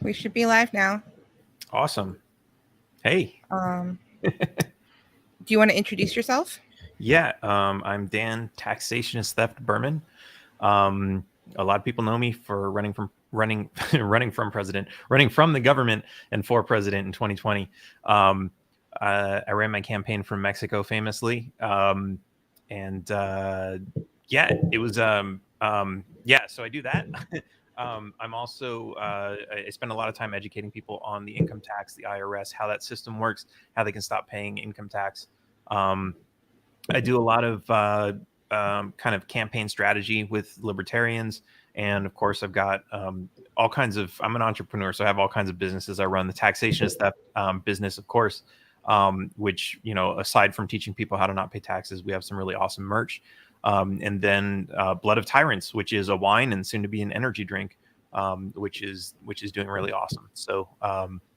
We should be live now. Awesome. Hey. Do you want to introduce yourself? Yeah, I'm Dan, Taxationist Theft Behrman. A lot of people know me for running from the government and for president in 2020. I ran my campaign from Mexico famously, and yeah, it was yeah. So I do that. I'm also I spend a lot of time educating people on the income tax, the IRS, how that system works, how they can stop paying income tax. I do a lot of kind of campaign strategy with libertarians. And of course, I've got all kinds of, I'm an entrepreneur, so I have all kinds of businesses. I run the taxationist theft business, of course, which, aside from teaching people how to not pay taxes, we have some really awesome merch. And then Blood of Tyrants, which is a wine and soon to be an energy drink, which is doing really awesome. So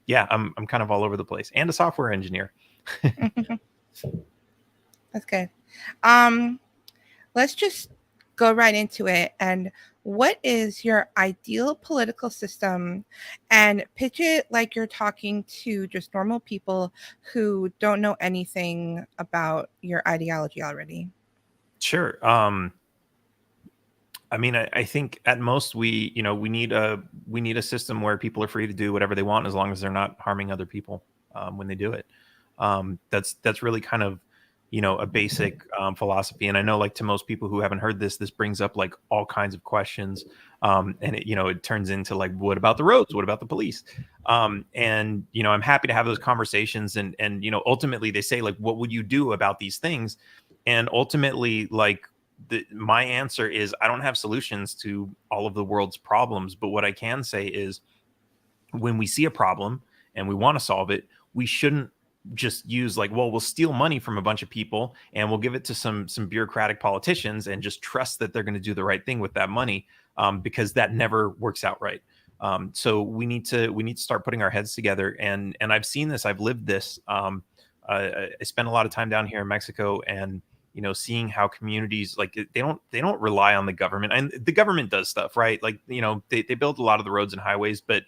yeah, I'm kind of all over the place, and a software engineer. That's good. Let's just go right into it. And what is your ideal political system? And pitch it like you're talking to just normal people who don't know anything about your ideology already. Sure. I mean, I think at most we need a system where people are free to do whatever they want as long as they're not harming other people when they do it. That's really kind of a basic philosophy. And I know, like, to most people who haven't heard this brings up like all kinds of questions, and it turns into like, what about the roads? What about the police? And I'm happy to have those conversations. And ultimately they say, like, what would you do about these things? And ultimately, like, my answer is, I don't have solutions to all of the world's problems, but what I can say is, when we see a problem and we want to solve it, we shouldn't just use like, well, we'll steal money from a bunch of people and we'll give it to some bureaucratic politicians and just trust that they're going to do the right thing with that money, because that never works out right. So we need to start putting our heads together. And I've seen this, I've lived this. I spent a lot of time down here in Mexico, and seeing how communities, like, they don't rely on the government. And the government does stuff, right? Like, they build a lot of the roads and highways, but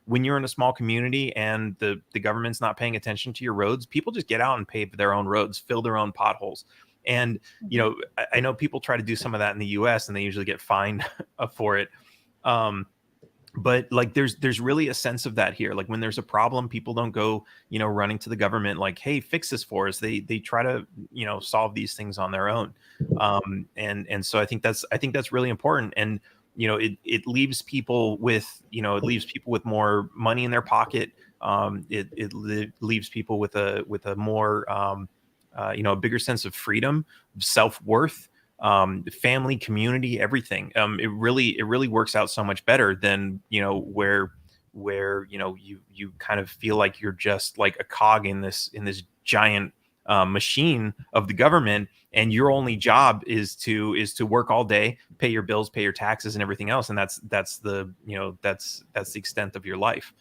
when you're in a small community and the government's not paying attention to your roads, people just get out and pave their own roads, fill their own potholes. And I know people try to do some of that in the US and they usually get fined for it. But like, there's really a sense of that here. Like, when there's a problem, people don't go, running to the government like, hey, fix this for us. They try to, solve these things on their own. And so I think that's really important. And it leaves people with, more money in their pocket. It leaves people with a more, a bigger sense of freedom, self-worth, family, community, everything. It really works out so much better than, where you kind of feel like you're just like a cog in this giant machine of the government, and your only job is to work all day, pay your bills, pay your taxes, and everything else. And that's the extent of your life.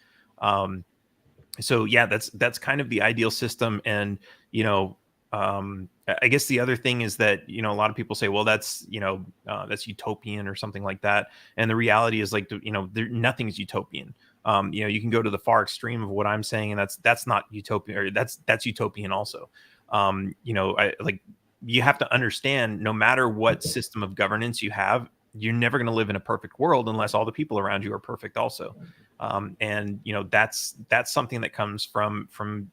So yeah, that's kind of the ideal system. And I guess the other thing is that a lot of people say, well, that's utopian or something like that. And the reality is, like, nothing's utopian. You can go to the far extreme of what I'm saying, and that's not utopian, or that's utopian also. You have to understand, no matter what system of governance you have, you're never going to live in a perfect world unless all the people around you are perfect also. And that's something that comes from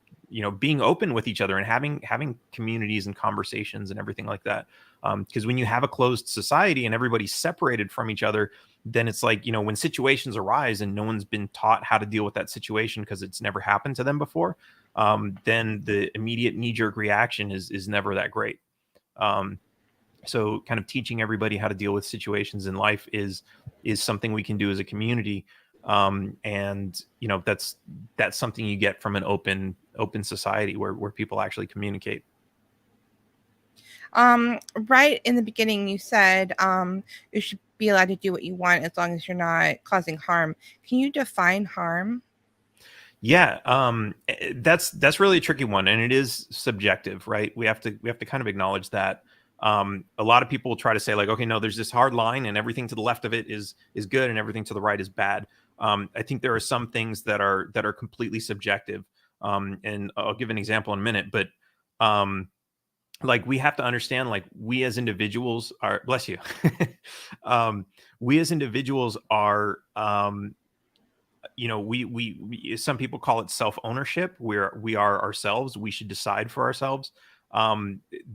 being open with each other and having communities and conversations and everything like that. Because when you have a closed society and everybody's separated from each other, then it's like, when situations arise and no one's been taught how to deal with that situation because it's never happened to them before, then the immediate knee-jerk reaction is never that great. So kind of teaching everybody how to deal with situations in life is something we can do as a community. And that's something you get from an open society where people actually communicate. Right in the beginning, you said you should be allowed to do what you want as long as you're not causing harm. Can you define harm? Yeah, that's really a tricky one, and it is subjective, right? We have to kind of acknowledge that. A lot of people try to say, like, okay, no, there's this hard line, and everything to the left of it is good, and everything to the right is bad. I think there are some things that are completely subjective. And I'll give an example in a minute, but like we have to understand, like we as individuals are, bless you, we as individuals are, we some people call it self ownership, where we are ourselves, we should decide for ourselves.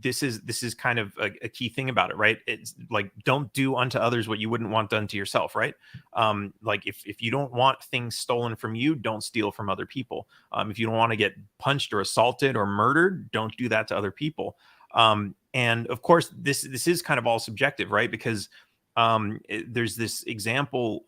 This is kind of a key thing about it, right? It's like, don't do unto others what you wouldn't want done to yourself, right? Like if you don't want things stolen from you, don't steal from other people. If you don't want to get punched or assaulted or murdered, don't do that to other people. And of course this is kind of all subjective, right? Because there's this example,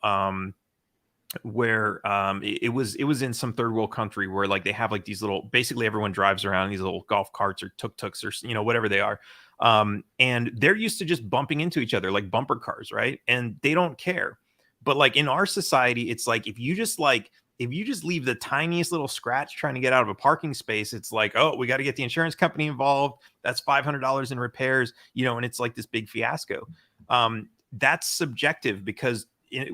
where it was in some third world country where like they have like these little, basically everyone drives around in these little golf carts or tuk-tuks or whatever they are, and they're used to just bumping into each other like bumper cars, right? And they don't care. But like in our society, it's like if you just leave the tiniest little scratch trying to get out of a parking space, it's like, oh, we got to get the insurance company involved, that's $500 in repairs, and it's like this big fiasco. That's subjective, because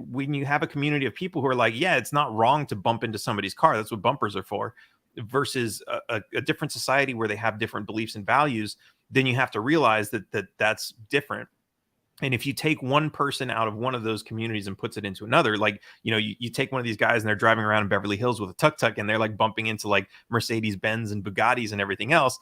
when you have a community of people who are like, yeah, it's not wrong to bump into somebody's car, that's what bumpers are for, versus a different society where they have different beliefs and values, then you have to realize that's different. And if you take one person out of one of those communities and puts it into another, like, you take one of these guys and they're driving around in Beverly Hills with a tuk-tuk and they're like bumping into like Mercedes Benz and Bugattis and everything else,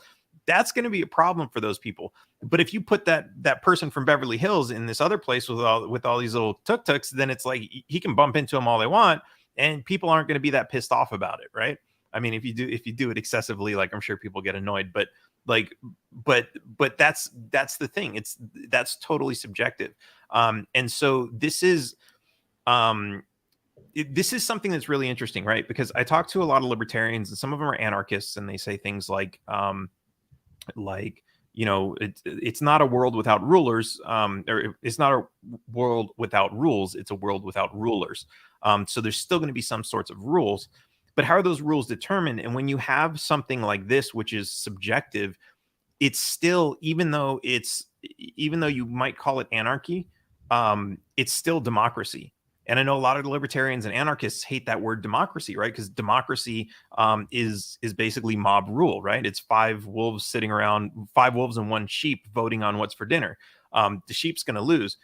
that's going to be a problem for those people. But if you put that person from Beverly Hills in this other place with all these little tuk-tuks, then it's like he can bump into them all they want, and people aren't going to be that pissed off about it, right? I mean, if you do it excessively, like, I'm sure people get annoyed, but like, but that's the thing. That's totally subjective. And so this is something that's really interesting, right? Because I talk to a lot of libertarians, and some of them are anarchists, and they say things like it's not a world without rulers, or it's not a world without rules, it's a world without rulers. So there's still going to be some sorts of rules, but how are those rules determined? And when you have something like this, which is subjective, it's still, even though you might call it anarchy, it's still democracy. And I know a lot of the libertarians and anarchists hate that word democracy, right? Because democracy is basically mob rule, right? It's five wolves and one sheep voting on what's for dinner. The sheep's going to lose.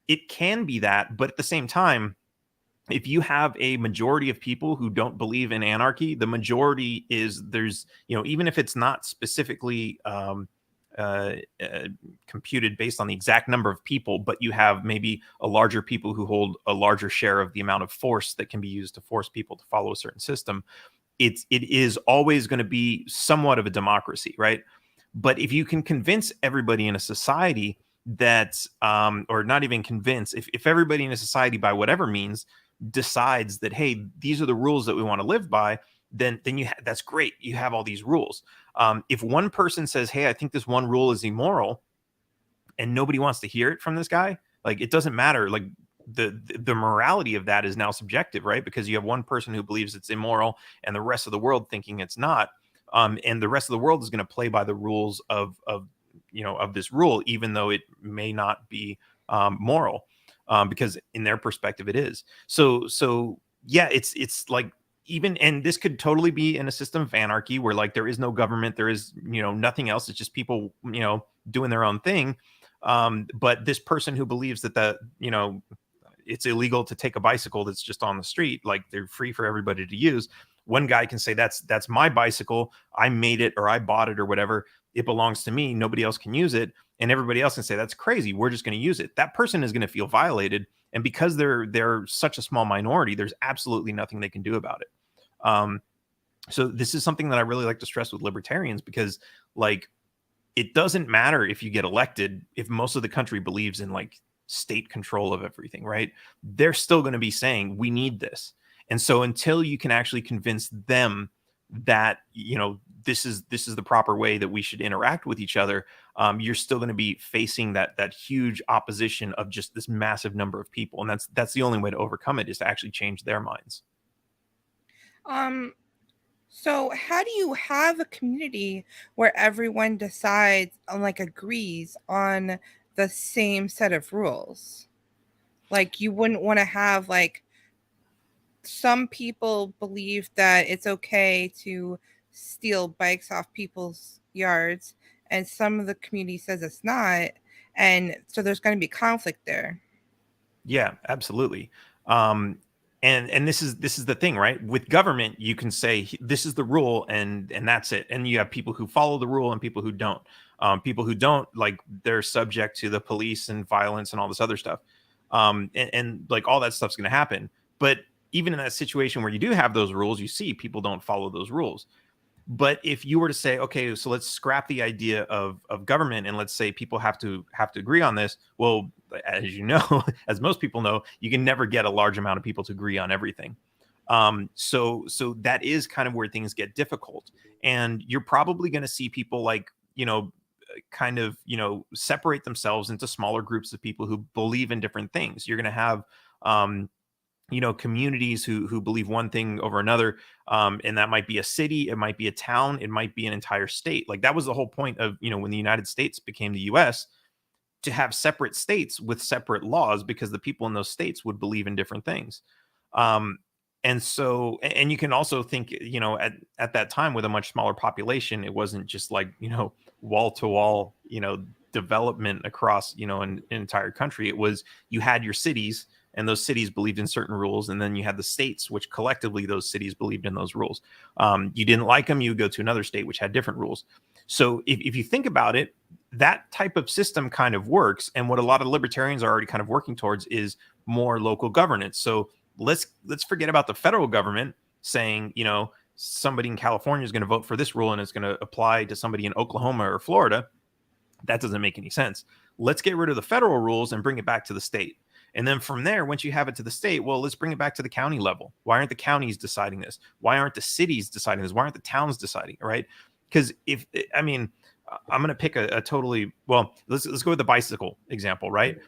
It can be that, but at the same time, if you have a majority of people who don't believe in anarchy, the majority there's even if it's not specifically uh, uh, computed based on the exact number of people, but you have maybe a larger people who hold a larger share of the amount of force that can be used to force people to follow a certain system. It is always going to be somewhat of a democracy, right? But if you can convince everybody in a society that, or not even convince, if everybody in a society by whatever means decides that, hey, these are the rules that we want to live by, then that's great. You have all these rules. If one person says, hey, I think this one rule is immoral, and nobody wants to hear it from this guy, like, it doesn't matter. Like, the morality of that is now subjective, right? Because you have one person who believes it's immoral and the rest of the world thinking it's not. And the rest of the world is going to play by the rules of this rule, even though it may not be moral, because in their perspective it is. So yeah, it's like, even, and this could totally be in a system of anarchy where like there is no government, there is nothing else, it's just people doing their own thing. But this person who believes that it's illegal to take a bicycle that's just on the street, like they're free for everybody to use, one guy can say, that's my bicycle, I made it, or I bought it, or whatever, it belongs to me, nobody else can use it. And everybody else can say, that's crazy, we're just going to use it. That person is going to feel violated, and because they're such a small minority, there's absolutely nothing they can do about it. So this is something that I really like to stress with libertarians, because like, it doesn't matter if you get elected, if most of the country believes in like state control of everything, right? They're still going to be saying, we need this. And so until you can actually convince them that this is the proper way that we should interact with each other, you're still going to be facing that huge opposition of just this massive number of people. And that's the only way to overcome it, is to actually change their minds. So how do you have a community where everyone decides on, like, agrees on the same set of rules? Like, you wouldn't want to have like some people believe that it's okay to steal bikes off people's yards, and some of the community says it's not. And so there's going to be conflict there. Yeah, absolutely. Um, and this is the thing, right? With government, you can say this is the rule, and that's it. And you have people who follow the rule and people who don't. People who don't, like, they're subject to the police and violence and all this other stuff. And like all that stuff's going to happen. But even in that situation where you do have those rules, you see people don't follow those rules. But if you were to say, okay, so let's scrap the idea of government and let's say people have to agree on this. Well, as you know, as most people know, you can never get a large amount of people to agree on everything. So that is kind of where things get difficult. And you're probably going to see people like, kind of, separate themselves into smaller groups of people who believe in different things. You're going to have um communities who believe one thing over another, and that might be a city, it might be a town, it might be an entire state. Like that was the whole point of, when the United States became the US, to have separate states with separate laws, because the people in those states would believe in different things. um and so, and you can also think, at that time with a much smaller population, it wasn't just like, wall to wall, development across, an entire country. It was, you had your cities, and those cities believed in certain rules, and then you had the states, which collectively those cities believed in those rules. You didn't like them, you would go to another state which had different rules. So if you think about it, that type of system kind of works. And what a lot of libertarians are already kind of working towards is more local governance. So let's forget about the federal government saying, somebody in California is going to vote for this rule and it's going to apply to somebody in Oklahoma or Florida. That doesn't make any sense. Let's get rid of the federal rules and bring it back to the state. And then from there, once you have it to the state, well, let's bring it back to the county level. Why aren't the counties deciding this? Why aren't the cities deciding this? Why aren't the towns deciding, right? Because I'm going to pick a totally, well, let's go with the bicycle example, right?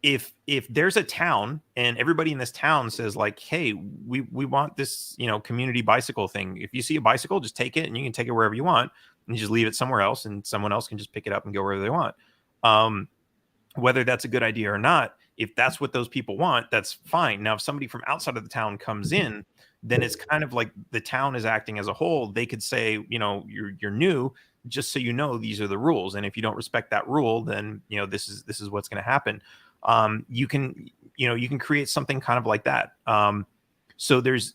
If there's a town and everybody in this town says like, hey, we want this, community bicycle thing. If you see a bicycle, just take it, and you can take it wherever you want, and you just leave it somewhere else, and someone else can just pick it up and go wherever they want. Whether that's a good idea or not, if that's what those people want, that's fine. Now, if somebody from outside of the town comes in, then it's kind of like the town is acting as a whole. They could say, you're new, just so you know, these are the rules, and if you don't respect that rule, then this is what's going to happen. You can create something kind of like that. So there's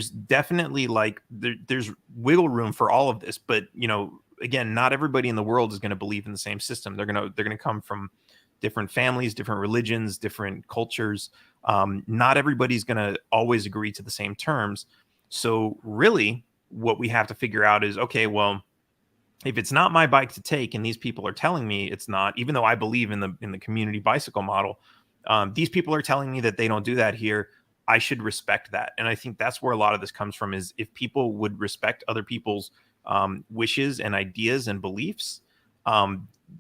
definitely like there's wiggle room for all of this, but again, not everybody in the world is going to believe in the same system. They're gonna come from different families, different religions, different cultures. Not everybody's going to always agree to the same terms. So really, what we have to figure out is, okay, well, if it's not my bike to take, and these people are telling me it's not, even though I believe in the community bicycle model, these people are telling me that they don't do that here. I should respect that. And I think that's where a lot of this comes from, is if people would respect other people's wishes and ideas and beliefs,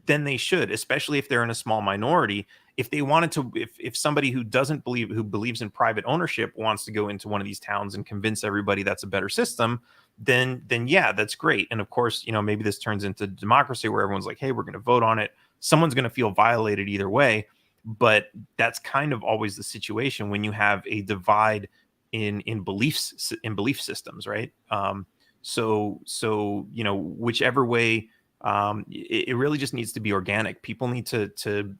then they should, especially if they're in a small minority. If they wanted to, if somebody who believes in private ownership wants to go into one of these towns and convince everybody that's a better system, then yeah, that's great. And of course, maybe this turns into democracy where everyone's like, hey, we're going to vote on it. Someone's going to feel violated either way. But that's kind of always the situation when you have a divide in belief systems, right? So whichever way, it really just needs to be organic. People need to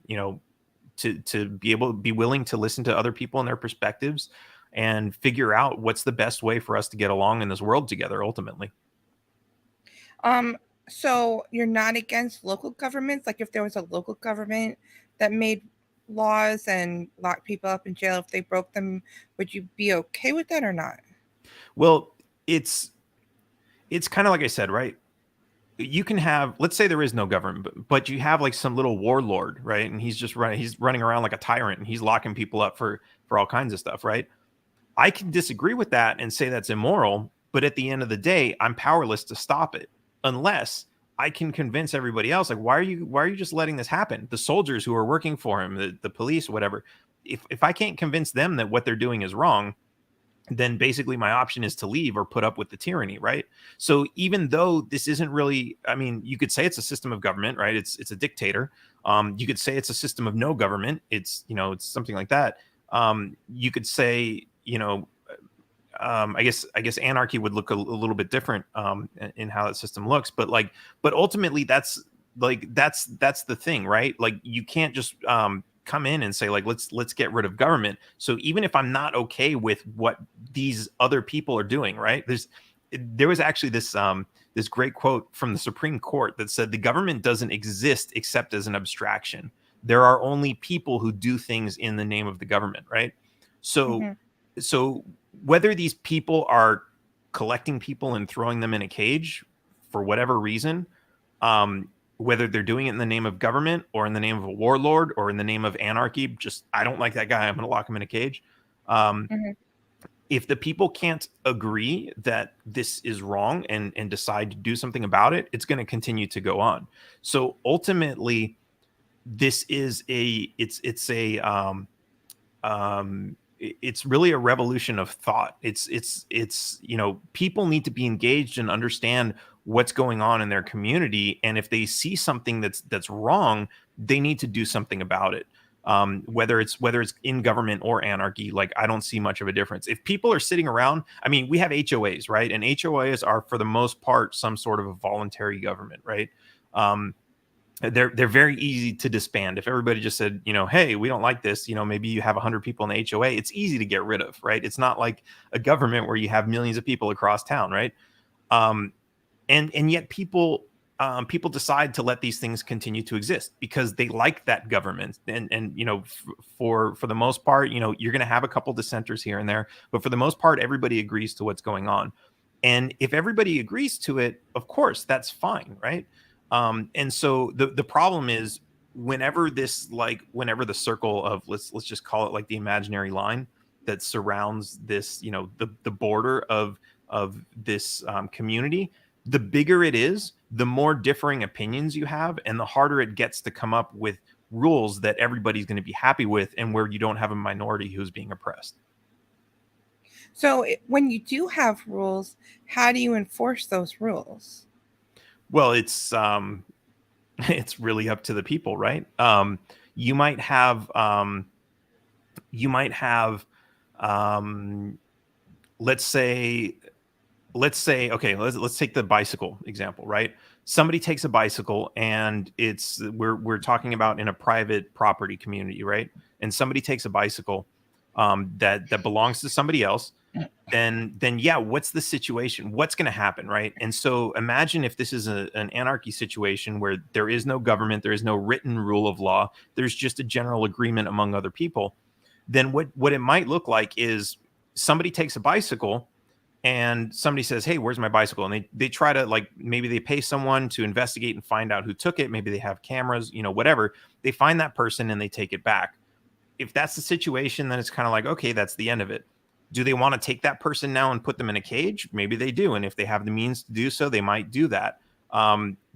be willing to listen to other people and their perspectives, and figure out what's the best way for us to get along in this world together ultimately. So you're not against local governments? Like if there was a local government that made laws and locked people up in jail if they broke them, would you be okay with that or not? Well, it's kind of like I said, right? You can have, let's say there is no government, but you have like some little warlord, right? And he's running around like a tyrant, and he's locking people up for all kinds of stuff, right? I can disagree with that and say that's immoral, but at the end of the day, I'm powerless to stop it unless I can convince everybody else. Like, why are you just letting this happen? The soldiers who are working for him, the police, whatever. If I can't convince them that what they're doing is wrong, then basically my option is to leave or put up with the tyranny, right? So even though this isn't really, I mean, you could say it's a system of government, right? It's a dictator. You could say it's a system of no government. It's something like that. You could say, I guess anarchy would look a little bit different in how that system looks, but ultimately that's the thing, right? Like you can't just come in and say like let's get rid of government. So even if I'm not okay with what these other people are doing, right? There was actually this great quote from the Supreme Court that said the government doesn't exist except as an abstraction. There are only people who do things in the name of the government, right? So Hmm. so whether these people are collecting people and throwing them in a cage for whatever reason, whether they're doing it in the name of government or in the name of a warlord or in the name of anarchy, just I don't like that guy, I'm going to lock him in a cage. Um, Hmm. if the people can't agree that this is wrong and decide to do something about it, it's going to continue to go on. So ultimately, this is a it's a it's really a revolution of thought. It's people need to be engaged and understand what's going on in their community, and if they see something that's wrong, they need to do something about it. Whether it's in government or anarchy, like I don't see much of a difference. If people are sitting around, I mean, we have HOAs, right? And HOAs are for the most part some sort of a voluntary government, right? Um, they're very easy to disband. If everybody just said, hey, we don't like this, maybe you have 100 people in the HOA, it's easy to get rid of, right? It's not like a government where you have millions of people across town, right? Um, and yet people decide to let these things continue to exist because they like that government. And for the most part, you're going to have a couple dissenters here and there, but for the most part, everybody agrees to what's going on. And if everybody agrees to it, of course, that's fine, right? And so the problem is whenever whenever the circle of let's just call it like the imaginary line that surrounds this, the border of this community, the bigger it is, the more differing opinions you have, and the harder it gets to come up with rules that everybody's going to be happy with, and where you don't have a minority who's being oppressed. So when you do have rules, how do you enforce those rules? Well, it's it's really up to the people, right? You might have you might have um, let's say okay, let's take the bicycle example, right? Somebody takes a bicycle, and we're talking about in a private property community, right? And somebody takes a bicycle that belongs to somebody else. Then yeah, what's the situation? What's going to happen, right? And so imagine if this is an anarchy situation where there is no government, there is no written rule of law, there's just a general agreement among other people. Then what it might look like is somebody takes a bicycle and somebody says, hey, where's my bicycle? And they try to, like, maybe they pay someone to investigate and find out who took it. Maybe they have cameras, whatever. They find that person and they take it back. If that's the situation, then it's kind of like, okay, that's the end of it. Do they want to take that person now and put them in a cage? Maybe they do. And if they have the means to do so, they might do that.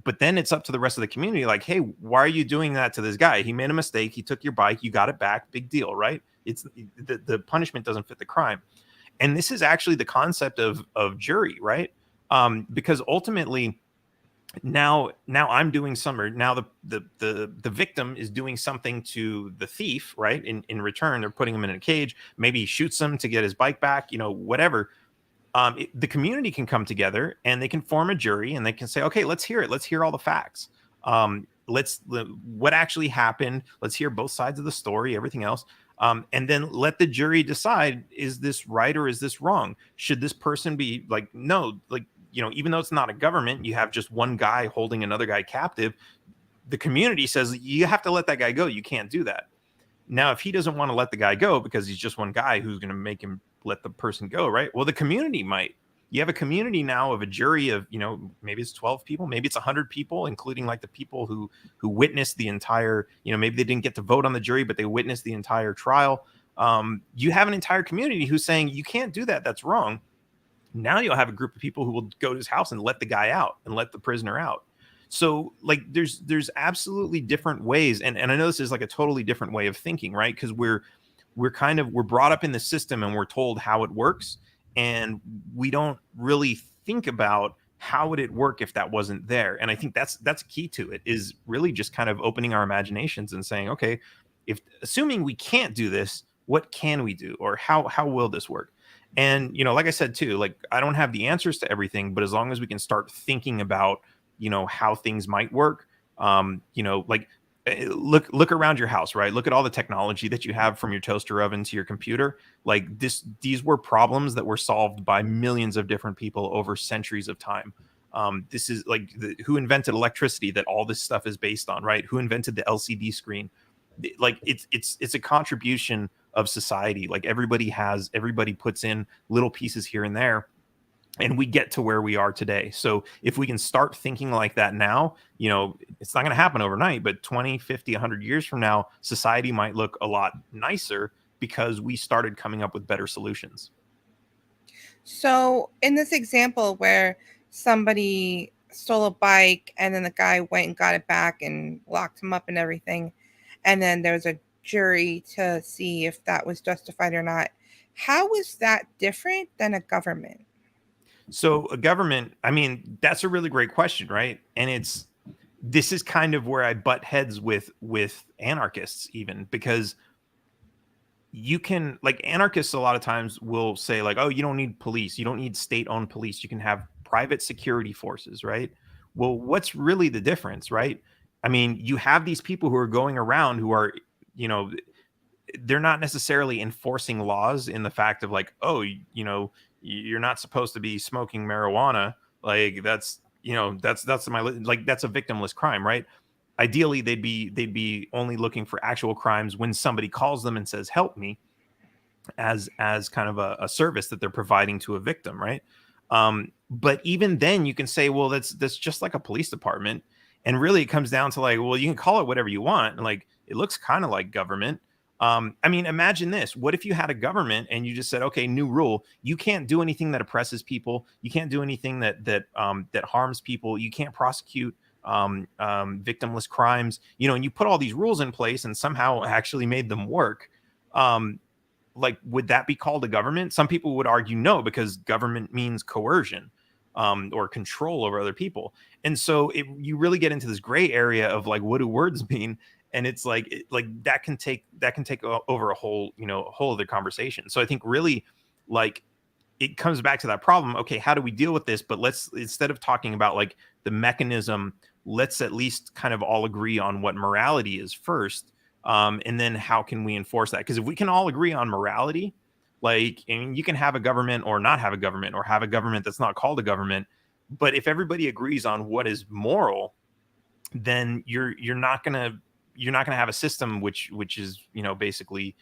But then it's up to the rest of the community. Like, hey, why are you doing that to this guy? He made a mistake. He took your bike. You got it back. Big deal, right? It's the punishment doesn't fit the crime. And this is actually the concept of jury, right? Because ultimately, now I'm doing some, or now the victim is doing something to the thief, right? In return, they're putting him in a cage. Maybe he shoots him to get his bike back, whatever. The community can come together and they can form a jury and they can say, okay, let's hear it. Let's hear all the facts. What actually happened. Let's hear both sides of the story, everything else. And then let the jury decide, is this right or is this wrong? Should this person be like, no, like, even though it's not a government, you have just one guy holding another guy captive. The community says you have to let that guy go. You can't do that. Now, if he doesn't want to let the guy go because he's just one guy, who's going to make him let the person go, right? Well, the community might. You have a community now of a jury of, maybe it's 12 people, maybe it's 100 people, including like the people who witnessed the entire, maybe they didn't get to vote on the jury, but they witnessed the entire trial. You have an entire community who's saying you can't do that. That's wrong. Now you'll have a group of people who will go to his house and let the guy out and let the prisoner out. So like there's absolutely different ways. And I know this is like a totally different way of thinking, right? Because we're brought up in the system and we're told how it works. And we don't really think about how would it work if that wasn't there. And I think that's key to it, is really just kind of opening our imaginations and saying, okay, if assuming we can't do this, what can we do? Or how will this work? And, like I said too, like I don't have the answers to everything, but as long as we can start thinking about, how things might work, like look around your house, right? Look at all the technology that you have, from your toaster oven to your computer. Like these were problems that were solved by millions of different people over centuries of time. This is like who invented electricity that all this stuff is based on, right? Who invented the LCD screen? Like it's a contribution of society. Like everybody puts in little pieces here and there, and we get to where we are today. So if we can start thinking like that now, it's not going to happen overnight, but 20, 50, 100 years from now, society might look a lot nicer because we started coming up with better solutions. So, in this example where somebody stole a bike and then the guy went and got it back and locked him up and everything, and then there was a jury to see if that was justified or not, how is that different than a government? So a government, I mean, that's a really great question, right? And this is kind of where I butt heads with anarchists, even, because you can, like, anarchists a lot of times will say like, oh, you don't need police, you don't need state owned police, you can have private security forces, right? Well, what's really the difference, right? I mean, you have these people who are going around who are, you know they're not necessarily enforcing laws in the fact of like, oh, you're not supposed to be smoking marijuana. Like that's my, like, that's a victimless crime, right? Ideally, they'd be only looking for actual crimes when somebody calls them and says, help me, as kind of a service that they're providing to a victim, right? But even then, you can say, well, that's just like a police department, and really, it comes down to like, well, you can call it whatever you want, and like it looks kind of like government. I mean, imagine this: what if you had a government and you just said, okay, new rule, you can't do anything that oppresses people, you can't do anything that harms people, you can't prosecute victimless crimes, and you put all these rules in place and somehow actually made them work. Um, like, would that be called a government? Some people would argue no, because government means coercion, or control over other people. And so you really get into this gray area of like, what do words mean? And it's like, that can take over a whole other conversation. So I think really, like, it comes back to that problem. Okay, how do we deal with this? But let's, instead of talking about like the mechanism, let's at least kind of all agree on what morality is first, and then how can we enforce that? Because if we can all agree on morality, like, I mean, you can have a government or not have a government, or have a government that's not called a government, but if everybody agrees on what is moral, then you're not gonna have a system which is, basically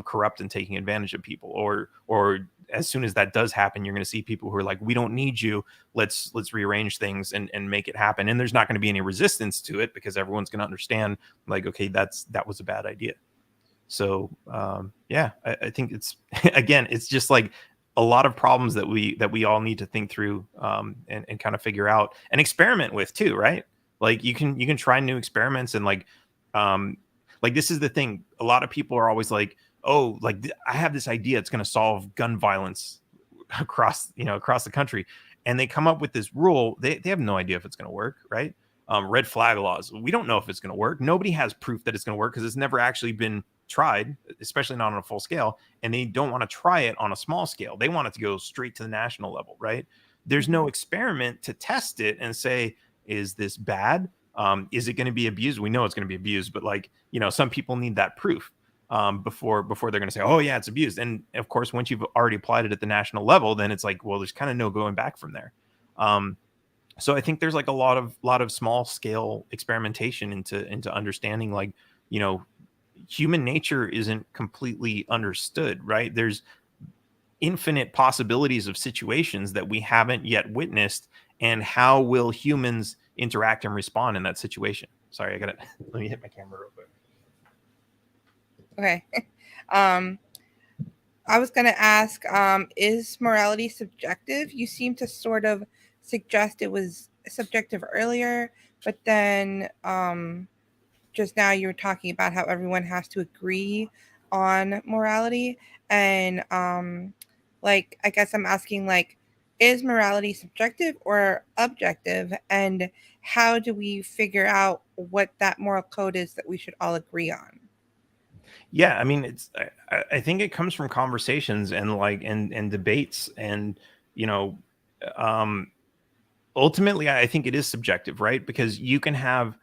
corrupt and taking advantage of people. Or as soon as that does happen, you're going to see people who are like, we don't need you, let's rearrange things and make it happen. And there's not going to be any resistance to it, because everyone's going to understand, like, okay, that was a bad idea. So yeah, I think it's again, it's just like a lot of problems that we all need to think through, and kind of figure out and experiment with too, right? Like you can try new experiments, and um like, this is the thing. A lot of people are always like, oh, like, I have this idea, it's going to solve gun violence across the country, and they come up with this rule. They have no idea if it's going to work, right? Red flag laws, we don't know if it's going to work. Nobody has proof that it's going to work, because it's never actually been tried, especially not on a full scale. And they don't want to try it on a small scale, they want it to go straight to the national level, right? There's no Mhm. experiment to test it and say, is this bad? Is it going to be abused? We know it's going to be abused, but like, some people need that proof, before they're going to say, oh yeah, it's abused. And of course, once you've already applied it at the national level, then it's like, well, there's kind of no going back from there. um, so I think there's like a lot of small scale experimentation into understanding, like, you know human nature isn't completely understood, right? There's infinite possibilities of situations that we haven't yet witnessed, and how will humans interact and respond in that situation? Sorry, I gotta let me hit my camera real quick. Okay. um, I was going to ask, is morality subjective? You seem to sort of suggest it was subjective earlier, but then just now you were talking about how everyone has to agree on morality. And like, I guess I'm asking, like, is morality subjective or objective? And how do we figure out what that moral code is that we should all agree on? Yeah, I mean, I think it comes from conversations and like and debates and you know, um, ultimately I think it is subjective, right? Because you can have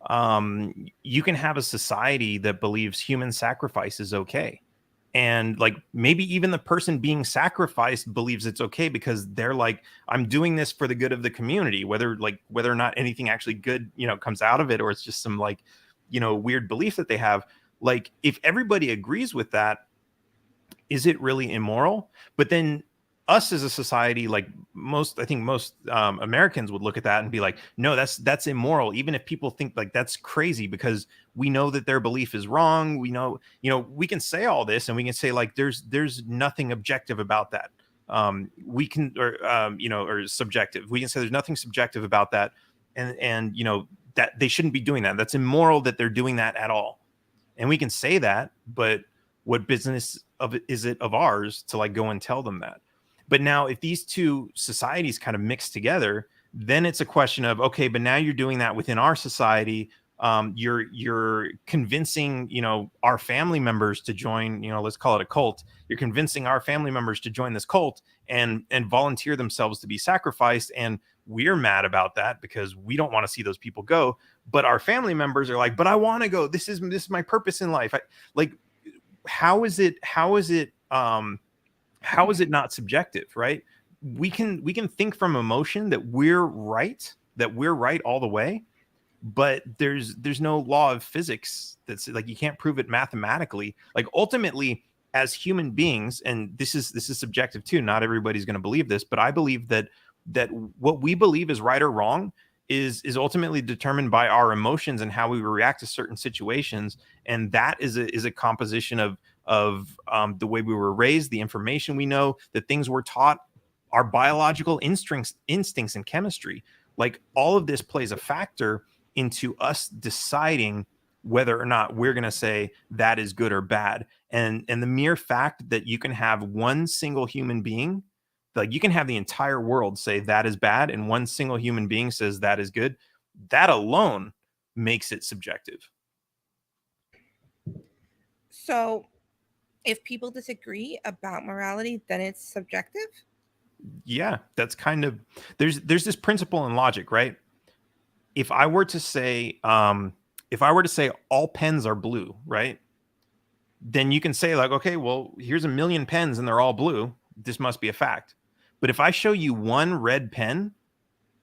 a society that believes human sacrifice is okay. And like maybe even the person being sacrificed believes it's okay because they're like, I'm doing this for the good of the community, whether or not anything actually good, comes out of it, or it's just some like, weird belief that they have. Like if everybody agrees with that, is it really immoral? But then us as a society, like I think most Americans would look at that and be like, no, that's immoral. Even if people think like that's crazy, because we know that their belief is wrong. We know, we can say all this and we can say like, there's nothing objective about that. We can, or subjective. We can say there's nothing subjective about that, and that they shouldn't be doing that. That's immoral that they're doing that at all, and we can say that, but what business is it of ours to like go and tell them that? But now if these two societies kind of mix together, then it's a question of, okay, but now you're doing that within our society. You're convincing our family members to join, let's call it a cult. You're convincing our family members to join this cult and volunteer themselves to be sacrificed, and we're mad about that because we don't want to see those people go. But our family members are like, but I want to go. This is my purpose in life. Like, how is it not subjective, right? We can think from emotion that we're right all the way, but there's no law of physics that's like, you can't prove it mathematically. Like ultimately, as human beings, and this is subjective too, not everybody's going to believe this, but I believe that what we believe is right or wrong is ultimately determined by our emotions and how we react to certain situations, and that is a composition of the way we were raised, the information we know, the things we're taught, our biological instincts and chemistry. Like all of this plays a factor into us deciding whether or not we're going to say that is good or bad. And the mere fact that you can have one single human being, like you can have the entire world say that is bad and one single human being says that is good, that alone makes it subjective. So if people disagree about morality, then it's subjective. Yeah, that's kind of, there's this principle in logic, right? If I were to say all pens are blue, right? Then you can say like, okay, well, here's a million pens and they're all blue. This must be a fact. But if I show you one red pen,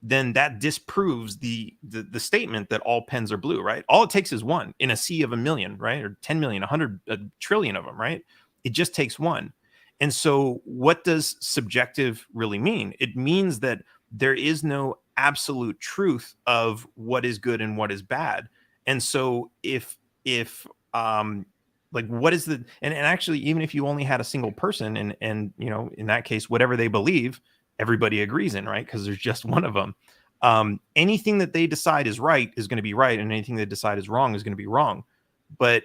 then that disproves the statement that all pens are blue, right? All it takes is one in a sea of a million, right? Or 10 million, 100, a trillion of them, right? It just takes one. And so what does subjective really mean? It means that there is no absolute truth of what is good and what is bad. And so if like what is the, and actually even if you only had a single person and in that case whatever they believe, everybody agrees in, right? Because there's just one of them. Anything that they decide is right is going to be right, and anything they decide is wrong is going to be wrong. But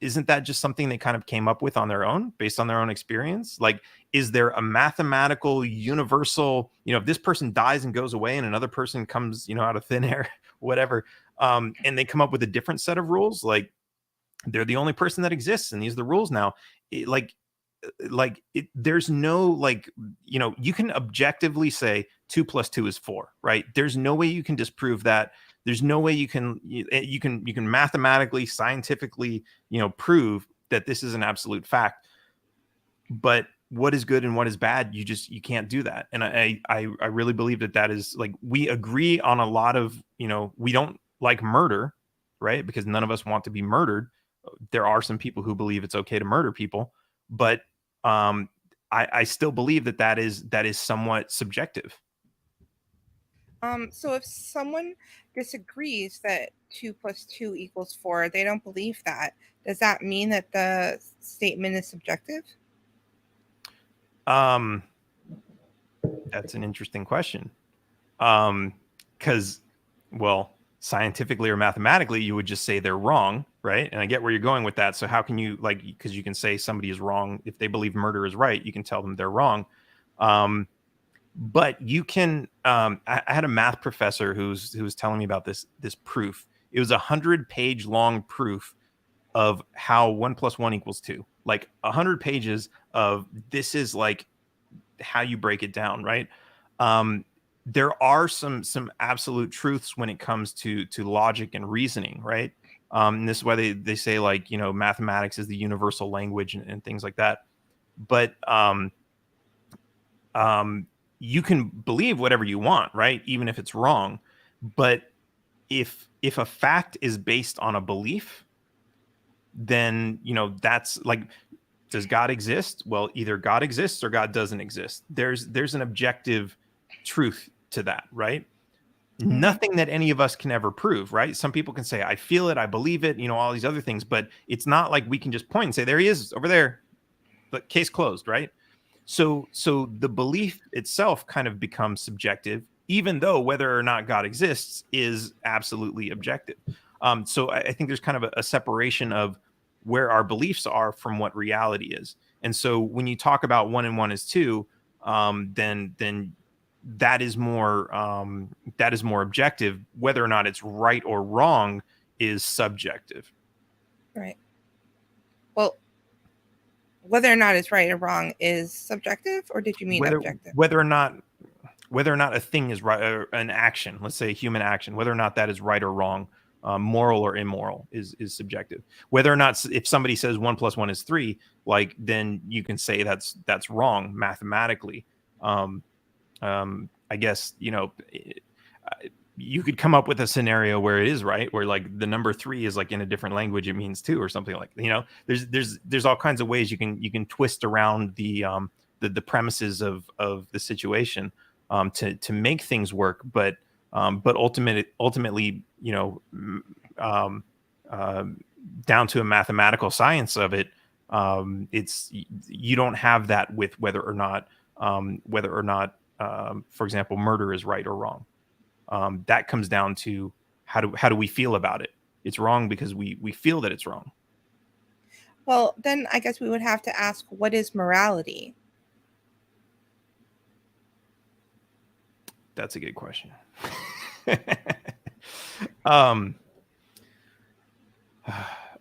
isn't that just something they kind of came up with on their own based on their own experience? Like, is there a mathematical universal, if this person dies and goes away and another person comes, out of thin air, whatever, and they come up with a different set of rules, like they're the only person that exists and these are the rules now. There's no like, you can objectively say 2 + 2 is 4, right? There's no way you can disprove that. There's no way you can mathematically, scientifically, prove that this is an absolute fact. But what is good and what is bad, you can't do that. And I really believe that is like, we agree on a lot of, we don't like murder, right? Because none of us want to be murdered. There are some people who believe it's okay to murder people, but I still believe that is somewhat subjective. So if someone disagrees that 2 + 2 = 4, they don't believe that. Does that mean that the statement is subjective? Um, that's an interesting question. Because, well, scientifically or mathematically, you would just say they're wrong, right? And I get where you're going with that. So how can you like, because you can say somebody is wrong if they believe murder is right, you can tell them they're wrong. But you can. I had a math professor who was telling me about this proof. It was 100-page long proof of how 1 + 1 = 2, like 100 pages of this is like how you break it down, right? There are some absolute truths when it comes to logic and reasoning, right? And this is why they say, like, you know, mathematics is the universal language and things like that. But you can believe whatever you want, right? Even if it's wrong. But if a fact is based on a belief, then, you know, that's like, does God exist? Well, either God exists or God doesn't exist. There's an objective truth to that, right? Mhm. Nothing that any of us can ever prove, right? Some people can say, I feel it, I believe it, you know, all these other things, but it's not like we can just point and say, there he is over there, but case closed, right? So the belief itself kind of becomes subjective, even though whether or not God exists is absolutely objective. So I think there's kind of a separation of where our beliefs are from what reality is. And so when you talk about 1 and 1 is 2, then that is more objective. Whether or not it's right or wrong is subjective. Right. Well, whether or not it's right or wrong is subjective, or did you mean objective? Whether or not a thing is right, or an action, let's say a human action, whether or not that is right or wrong, moral or immoral, is subjective. Whether or not, if somebody says 1 + 1 is 3, like, then you can say that's wrong mathematically. I guess, you know, you could come up with a scenario where it is right, where like the number 3 is like in a different language, it means 2 or something, like, you know, there's all kinds of ways you can twist around the premises of the situation, to make things work. But ultimately, you know, down to a mathematical science of it, it's, you don't have that with whether or not, for example, murder is right or wrong. That comes down to how do we feel about it? It's wrong because we feel that it's wrong. Well, then I guess we would have to ask, what is morality? That's a good question.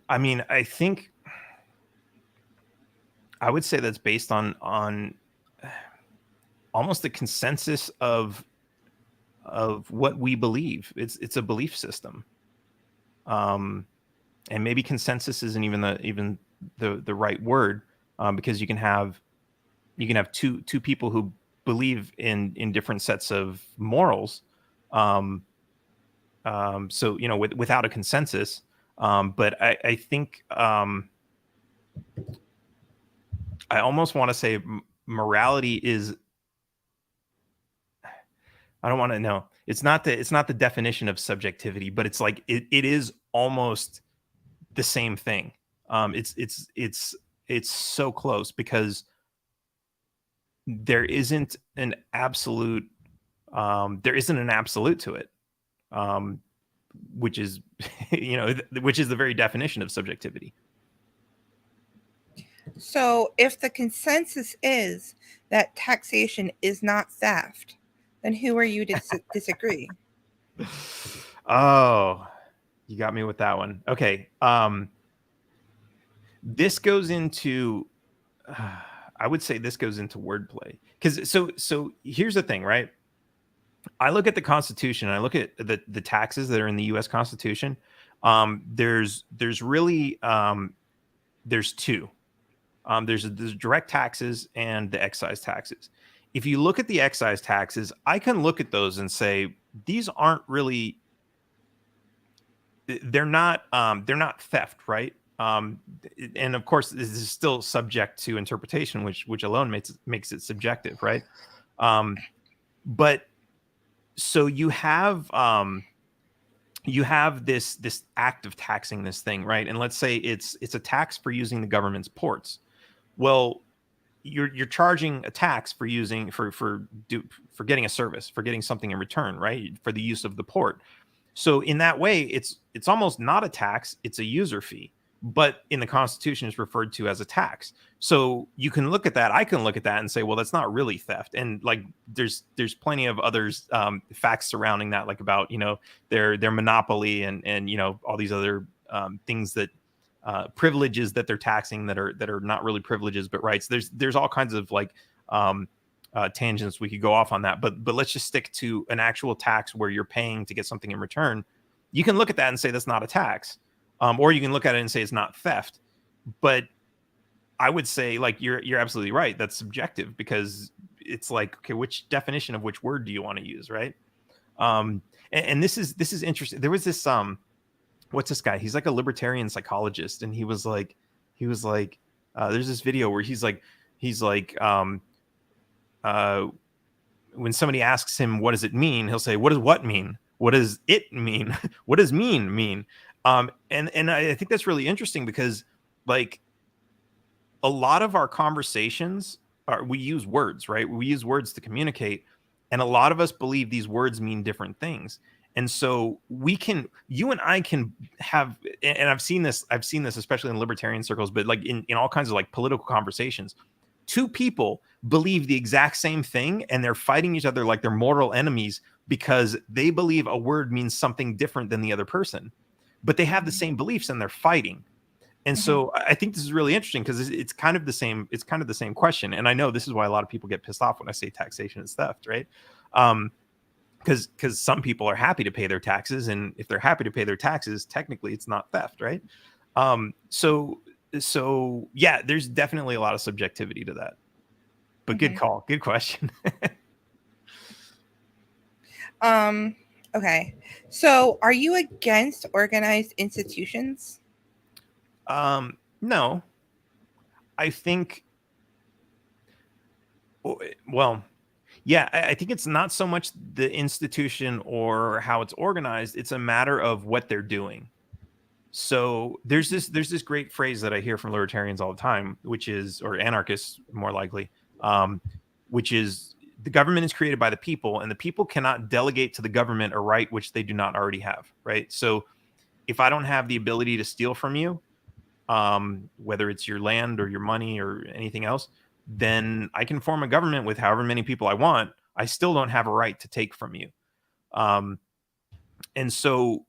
I mean, I think I would say that's based on almost the consensus of what we believe. It's a belief system. And maybe consensus isn't even the right word, because you can have two people who believe in different sets of morals. So, you know, without a consensus. But I think, I almost want to say morality is, I don't want to know. It's not the definition of subjectivity, but it's like, it is almost the same thing. It's so close, because there isn't an absolute to it, which is you know, which is the very definition of subjectivity. So, if the consensus is that taxation is not theft, then who are you to disagree? Oh, you got me with that one. Okay. This goes into, I would say this goes into wordplay, because so here's the thing, right? I look at the Constitution, and I look at the taxes that are in the U.S. Constitution. There's really, there's two. There's direct taxes and the excise taxes. If you look at the excise taxes, I can look at those and say, these aren't really, they're not theft, right? And of course, this is still subject to interpretation, which alone makes it subjective, right? But so you have this act of taxing this thing, right? And let's say it's a tax for using the government's ports. Well, you're charging a tax for using for getting a service, for getting something in return, right? For the use of the port. So in that way, it's almost not a tax, it's a user fee. But in the Constitution, it's referred to as a tax. So you can look at that. I can look at that and say, well, that's not really theft. And like, there's plenty of others, facts surrounding that, like about, you know, their monopoly and you know, all these other things that privileges that they're taxing that are not really privileges but rights. There's all kinds of like tangents we could go off on that, but let's just stick to an actual tax where you're paying to get something in return. You can look at that and say that's not a tax, or you can look at it and say it's not theft. But I would say, like, you're absolutely right. That's subjective, because it's like, okay, which definition of which word do you want to use, right? And this is interesting. There was this what's this guy? He's like a libertarian psychologist, and he was like, there's this video where he's like, when somebody asks him what does it mean, he'll say, what does what mean? What does it mean? What does mean? And I think that's really interesting, because like a lot of our conversations we use words, right? We use words to communicate, and a lot of us believe these words mean different things. And so you and I can have, and I've seen this especially in libertarian circles, but like in all kinds of like political conversations, two people believe the exact same thing, and they're fighting each other like they're mortal enemies because they believe a word means something different than the other person, but they have the same beliefs and they're fighting. And so I think this is really interesting, because it's kind of the same. It's kind of the same question. And I know this is why a lot of people get pissed off when I say taxation is theft, right? Because some people are happy to pay their taxes, and if they're happy to pay their taxes, technically it's not theft, right? So yeah, there's definitely a lot of subjectivity to that. But good call, good question. Okay, so are you against organized institutions? No, I think, well, yeah, I think it's not so much the institution or how it's organized. It's a matter of what they're doing. So there's this great phrase that I hear from libertarians all the time, which is, or anarchists more likely, which is, the government is created by the people, and the people cannot delegate to the government a right which they do not already have, right? So if I don't have the ability to steal from you, whether it's your land or your money or anything else, then I can form a government with however many people I want. I still don't have a right to take from you. And so,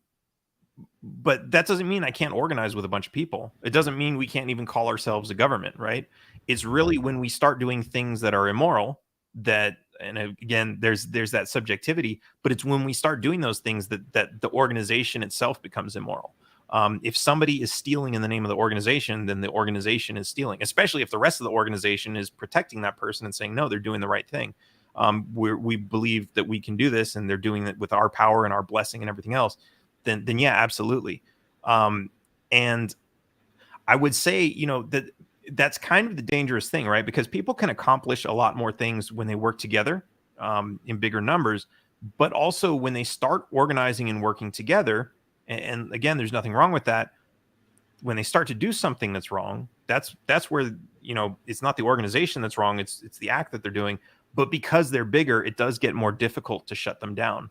but that doesn't mean I can't organize with a bunch of people. It doesn't mean we can't even call ourselves a government, right? It's really when we start doing things that are immoral that, and again, there's that subjectivity, but it's when we start doing those things that the organization itself becomes immoral. If somebody is stealing in the name of the organization, then the organization is stealing, especially if the rest of the organization is protecting that person and saying, no, they're doing the right thing. We believe that we can do this, and they're doing it with our power and our blessing and everything else. Then yeah, absolutely. And I would say, that's kind of the dangerous thing, right? Because people can accomplish a lot more things when they work together in bigger numbers, but also when they start organizing and working together. And again, there's nothing wrong with that. When they start to do something that's wrong, that's where, it's not the organization that's wrong. It's the act that they're doing. But because they're bigger, it does get more difficult to shut them down.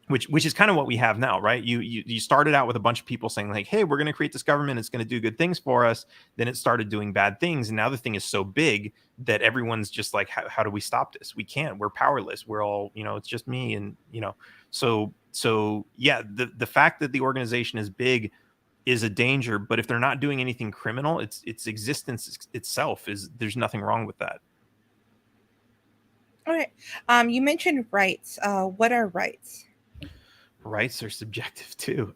Which is kind of what we have now, right? You started out with a bunch of people saying like, hey, we're going to create this government. It's going to do good things for us. Then it started doing bad things. And now the thing is so big that everyone's just like, how do we stop this? We can't. We're powerless. We're all, it's just me. And, so yeah, the fact that the organization is big is a danger. But if they're not doing anything criminal, its existence itself there's nothing wrong with that. All right. You mentioned rights. What are rights? Rights are subjective too.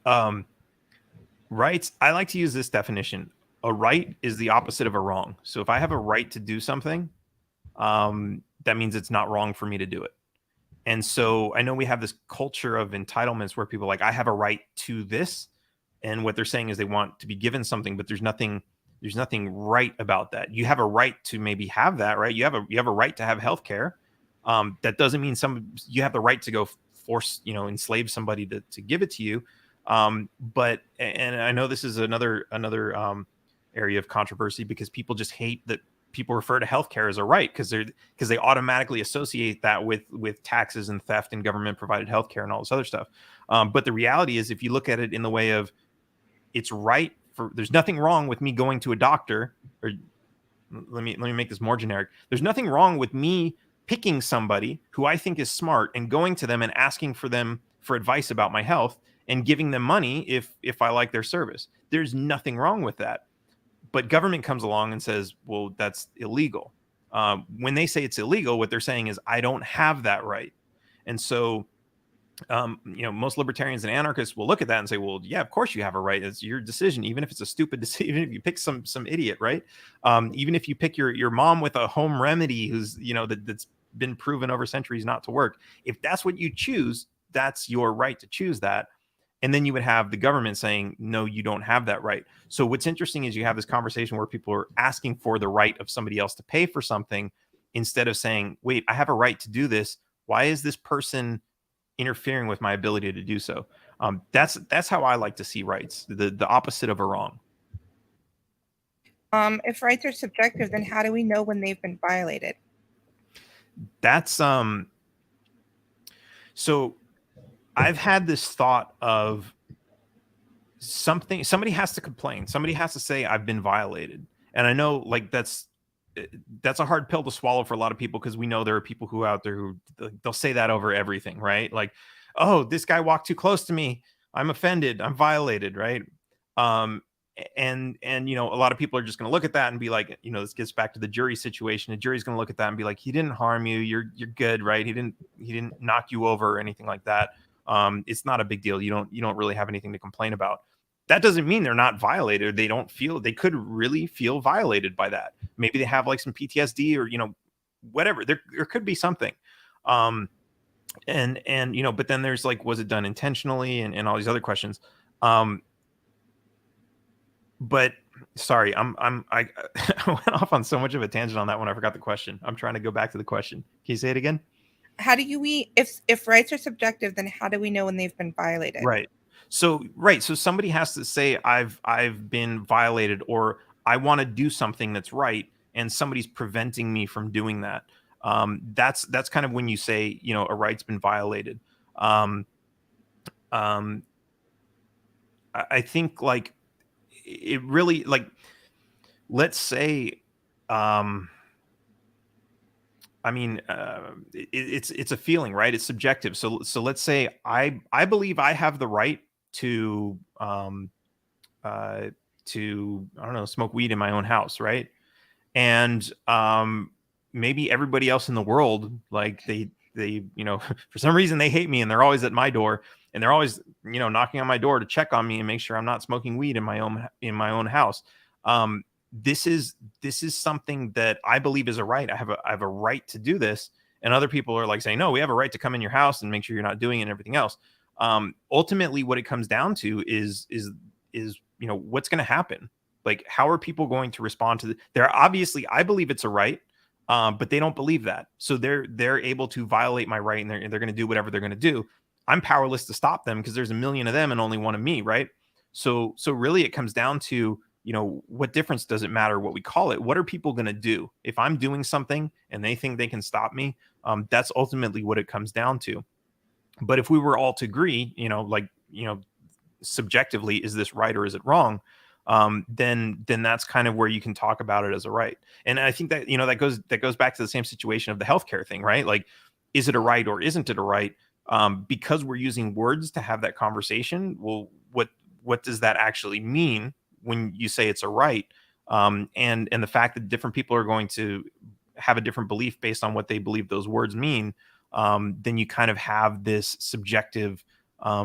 Rights, I like to use this definition. A right is the opposite of a wrong. So if I have a right to do something, that means it's not wrong for me to do it. And so I know we have this culture of entitlements where people are like, I have a right to this. And what they're saying is they want to be given something, but there's nothing right about that. You have a right to maybe have that, right? You have a right to have healthcare. That doesn't mean you have the right to go force, enslave somebody to give it to you. But I know this is another area of controversy, because people just hate that people refer to healthcare as a right, because they automatically associate that with taxes and theft and government provided healthcare and all this other stuff. But the reality is, if you look at it in the way of it's right there's nothing wrong with me going to a doctor, or let me make this more generic. There's nothing wrong with me picking somebody who I think is smart and going to them and asking for advice about my health. and giving them money if I like their service. There's nothing wrong with that. But government comes along and says, well, that's illegal. When they say it's illegal, what they're saying is, I don't have that right. And so, most libertarians and anarchists will look at that and say, well, yeah, of course you have a right. It's your decision, even if it's a stupid decision, even if you pick some idiot, right? Even if you pick your mom with a home remedy who's, that's been proven over centuries not to work. If that's what you choose, that's your right to choose that. And then you would have the government saying, no, you don't have that right. So what's interesting is you have this conversation where people are asking for the right of somebody else to pay for something, instead of saying, wait, I have a right to do this. Why is this person interfering with my ability to do so? That's how I like to see rights, the opposite of a wrong. If rights are subjective, then how do we know when they've been violated? That's so I've had this thought of somebody has to complain. Somebody has to say, I've been violated. And I know, like, that's a hard pill to swallow for a lot of people, because we know there are people who out there who they'll say that over everything, right? Like, oh, this guy walked too close to me, I'm offended, I'm violated, right? um and a lot of people are just going to look at that and be like, this gets back to the jury situation. The jury's going to look at that and be like, he didn't harm you, you're good, right? He didn't knock you over or anything like that. It's not a big deal. You don't really have anything to complain about. That doesn't mean they're not violated. They could really feel violated by that. Maybe they have like some PTSD, or whatever. There could be something. But then there's like, was it done intentionally, and all these other questions. But sorry, I I went off on so much of a tangent on that one. I forgot the question. I'm trying to go back to the question. Can you say it again? How do if rights are subjective, then how do we know when they've been violated? Right. So somebody has to say, I've been violated, or I want to do something that's right, and somebody's preventing me from doing that. That's kind of when you say, a right's been violated. Um, um, I think, like, it really, like, let's say, I mean, it's a feeling, right? It's subjective. So let's say I believe I have the right to uh I don't know, smoke weed in my own house, right? And maybe everybody else in the world, like, they for some reason they hate me, and they're always at my door, and they're always knocking on my door to check on me and make sure I'm not smoking weed in my own house. um this is something that I believe is a right. I have a right to do this, and other people are like saying, no, we have a right to come in your house and make sure you're not doing it and everything else. Ultimately, what it comes down to is what's going to happen. Like, how are people going to respond to they're obviously, I believe it's a right, but they don't believe that, so they're able to violate my right, and they're going to do whatever they're going to do. I'm powerless to stop them, because there's a million of them and only one of me, right? So really, it comes down to, what difference does it matter what we call it? What are people going to do if I'm doing something and they think they can stop me? That's ultimately what it comes down to. But if we were all to agree, subjectively, is this right or is it wrong? Then that's kind of where you can talk about it as a right. And I think that that goes back to the same situation of the healthcare thing, right? Like, is it a right or isn't it a right? Because we're using words to have that conversation. Well, what does that actually mean when you say it's a right? And the fact that different people are going to have a different belief based on what they believe those words mean, then you kind of have this subjective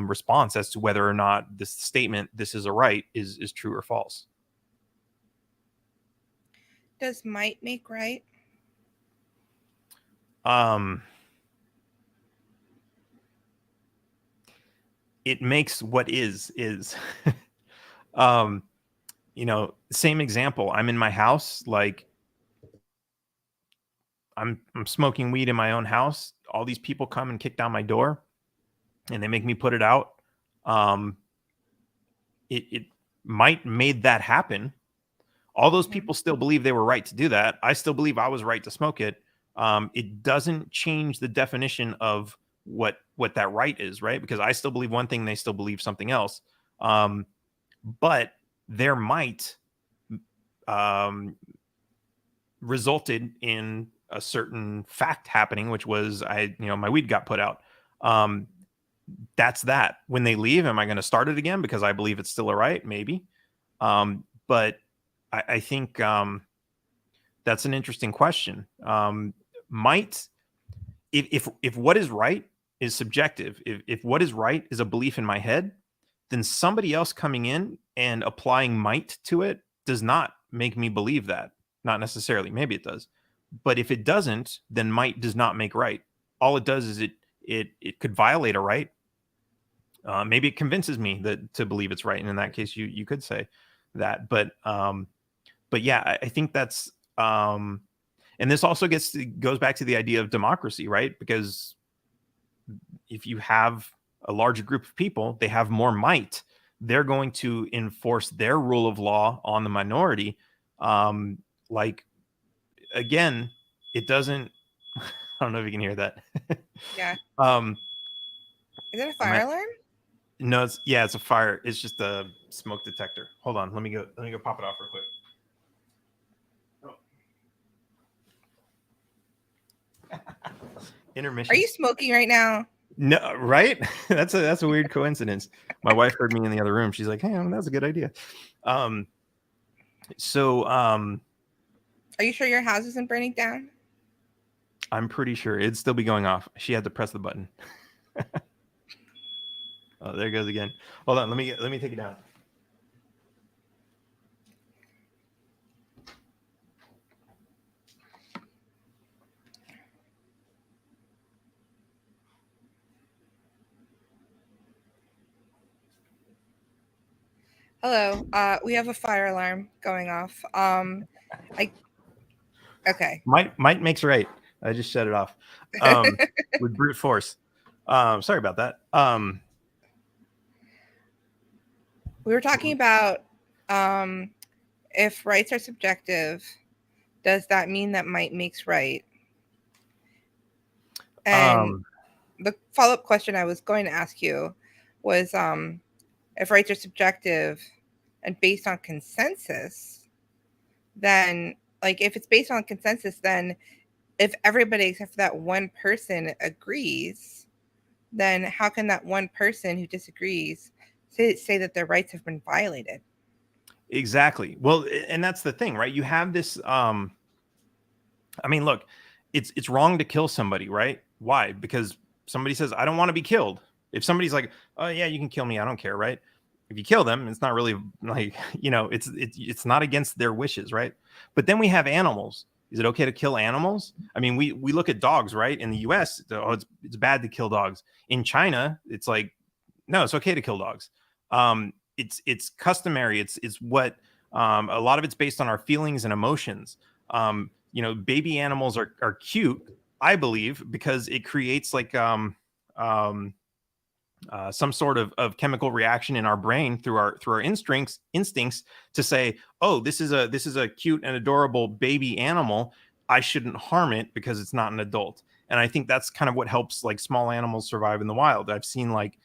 response as to whether or not this statement, this is a right, is true or false. Does might make right? Um, it makes what is. um, Same example. I'm in my house, like, I'm smoking weed in my own house. All these people come and kick down my door, and they make me put it out. Um, it might made that happen. All those people still believe they were right to do that. I still believe I was right to smoke it. It doesn't change the definition of what that right is, right? Because I still believe one thing, they still believe something else. But their might um, resulted in a certain fact happening, which was my weed got put out. that's that. When they leave, am I going to start it again because I believe it's still a right? Maybe. But I think that's an interesting question. Might, if what is right is subjective, if what is right is a belief in my head, then somebody else coming in and applying might to it does not make me believe that. Not necessarily. Maybe it does. But if it doesn't, then might does not make right. All it does is it could violate a right. Maybe it convinces me that to believe it's right, and in that case, you could say that. But yeah, I think that's and this also goes back to the idea of democracy, right? Because if you have a larger group of people, they have more might. They're going to enforce their rule of law on the minority. Like again, it doesn't. I don't know if you can hear that. Yeah. um, Is it a fire alarm? No, it's a fire. It's just a smoke detector. Hold on, let me go pop it off real quick. Intermission. Are you smoking right now? No, right? That's a weird coincidence. My wife heard me in the other room. She's like, "Hey, that's a good idea." Are you sure your house isn't burning down? I'm pretty sure it'd still be going off. She had to press the button. Oh, there it goes again. Hold on, let me take it down. Hello. We have a fire alarm going off. Okay. Might makes right. I just shut it off. With brute force. Sorry about that. We were talking about if rights are subjective, does that mean that might makes right? And the follow-up question I was going to ask you was if rights are subjective and based on consensus, then like if it's based on consensus, then if everybody except for that one person agrees, then how can that one person who disagrees say that their rights have been violated? Exactly. Well, and that's the thing, right? You have this I mean, look, it's wrong to kill somebody, right? Why? Because somebody says, I don't want to be killed. If somebody's like, oh yeah, you can kill me, I don't care, right? If you kill them, it's not really like, it's not against their wishes, right? But then we have animals. Is it okay to kill animals? I mean, we look at dogs, right? In the US, it's bad to kill dogs. In China, it's like, no, it's okay to kill dogs. It's customary. It's what a lot of it's based on our feelings and emotions. Baby animals are cute, I believe, because it creates like some sort of chemical reaction in our brain through our instincts to say, oh, this is a cute and adorable baby animal. I shouldn't harm it because it's not an adult. And I think that's kind of what helps like small animals survive in the wild. I've seen like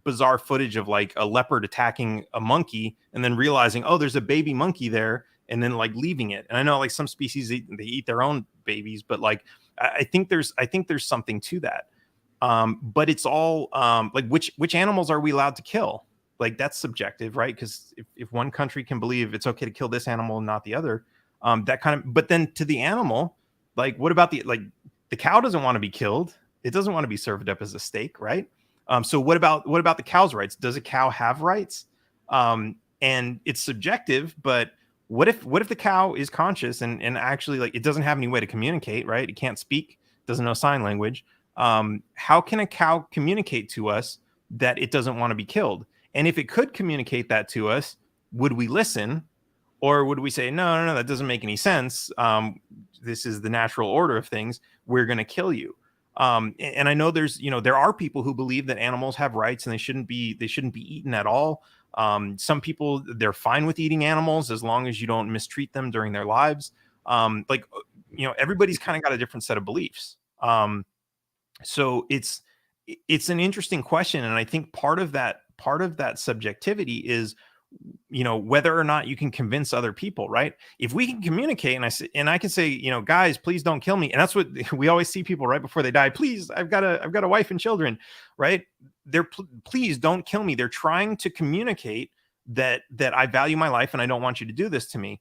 bizarre footage of like a leopard attacking a monkey and then realizing, oh, there's a baby monkey there, and then like leaving it. And I know like some species they eat their own babies, but like I think there's something to that. But it's all like which animals are we allowed to kill? Like that's subjective, right? Because if one country can believe it's okay to kill this animal and not the other, that kind of. But then to the animal, like what about the cow doesn't want to be killed. It doesn't want to be served up as a steak, right? So what about the cow's rights? Does a cow have rights? And it's subjective, but what if the cow is conscious and actually like it doesn't have any way to communicate, right? It can't speak, doesn't know sign language. How can a cow communicate to us that it doesn't want to be killed? And if it could communicate that to us, would we listen? Or would we say, no, that doesn't make any sense. This is the natural order of things. We're going to kill you. And I know there are people who believe that animals have rights and they shouldn't be eaten at all. Some people, they're fine with eating animals as long as you don't mistreat them during their lives. Everybody's kind of got a different set of beliefs. So it's an interesting question. And I think part of that subjectivity is whether or not you can convince other people, right? If we can communicate, and I can say, guys, please don't kill me, and that's what we always see people right before they die. Please, I've got a wife and children, right? They're please don't kill me. They're trying to communicate that I value my life and I don't want you to do this to me.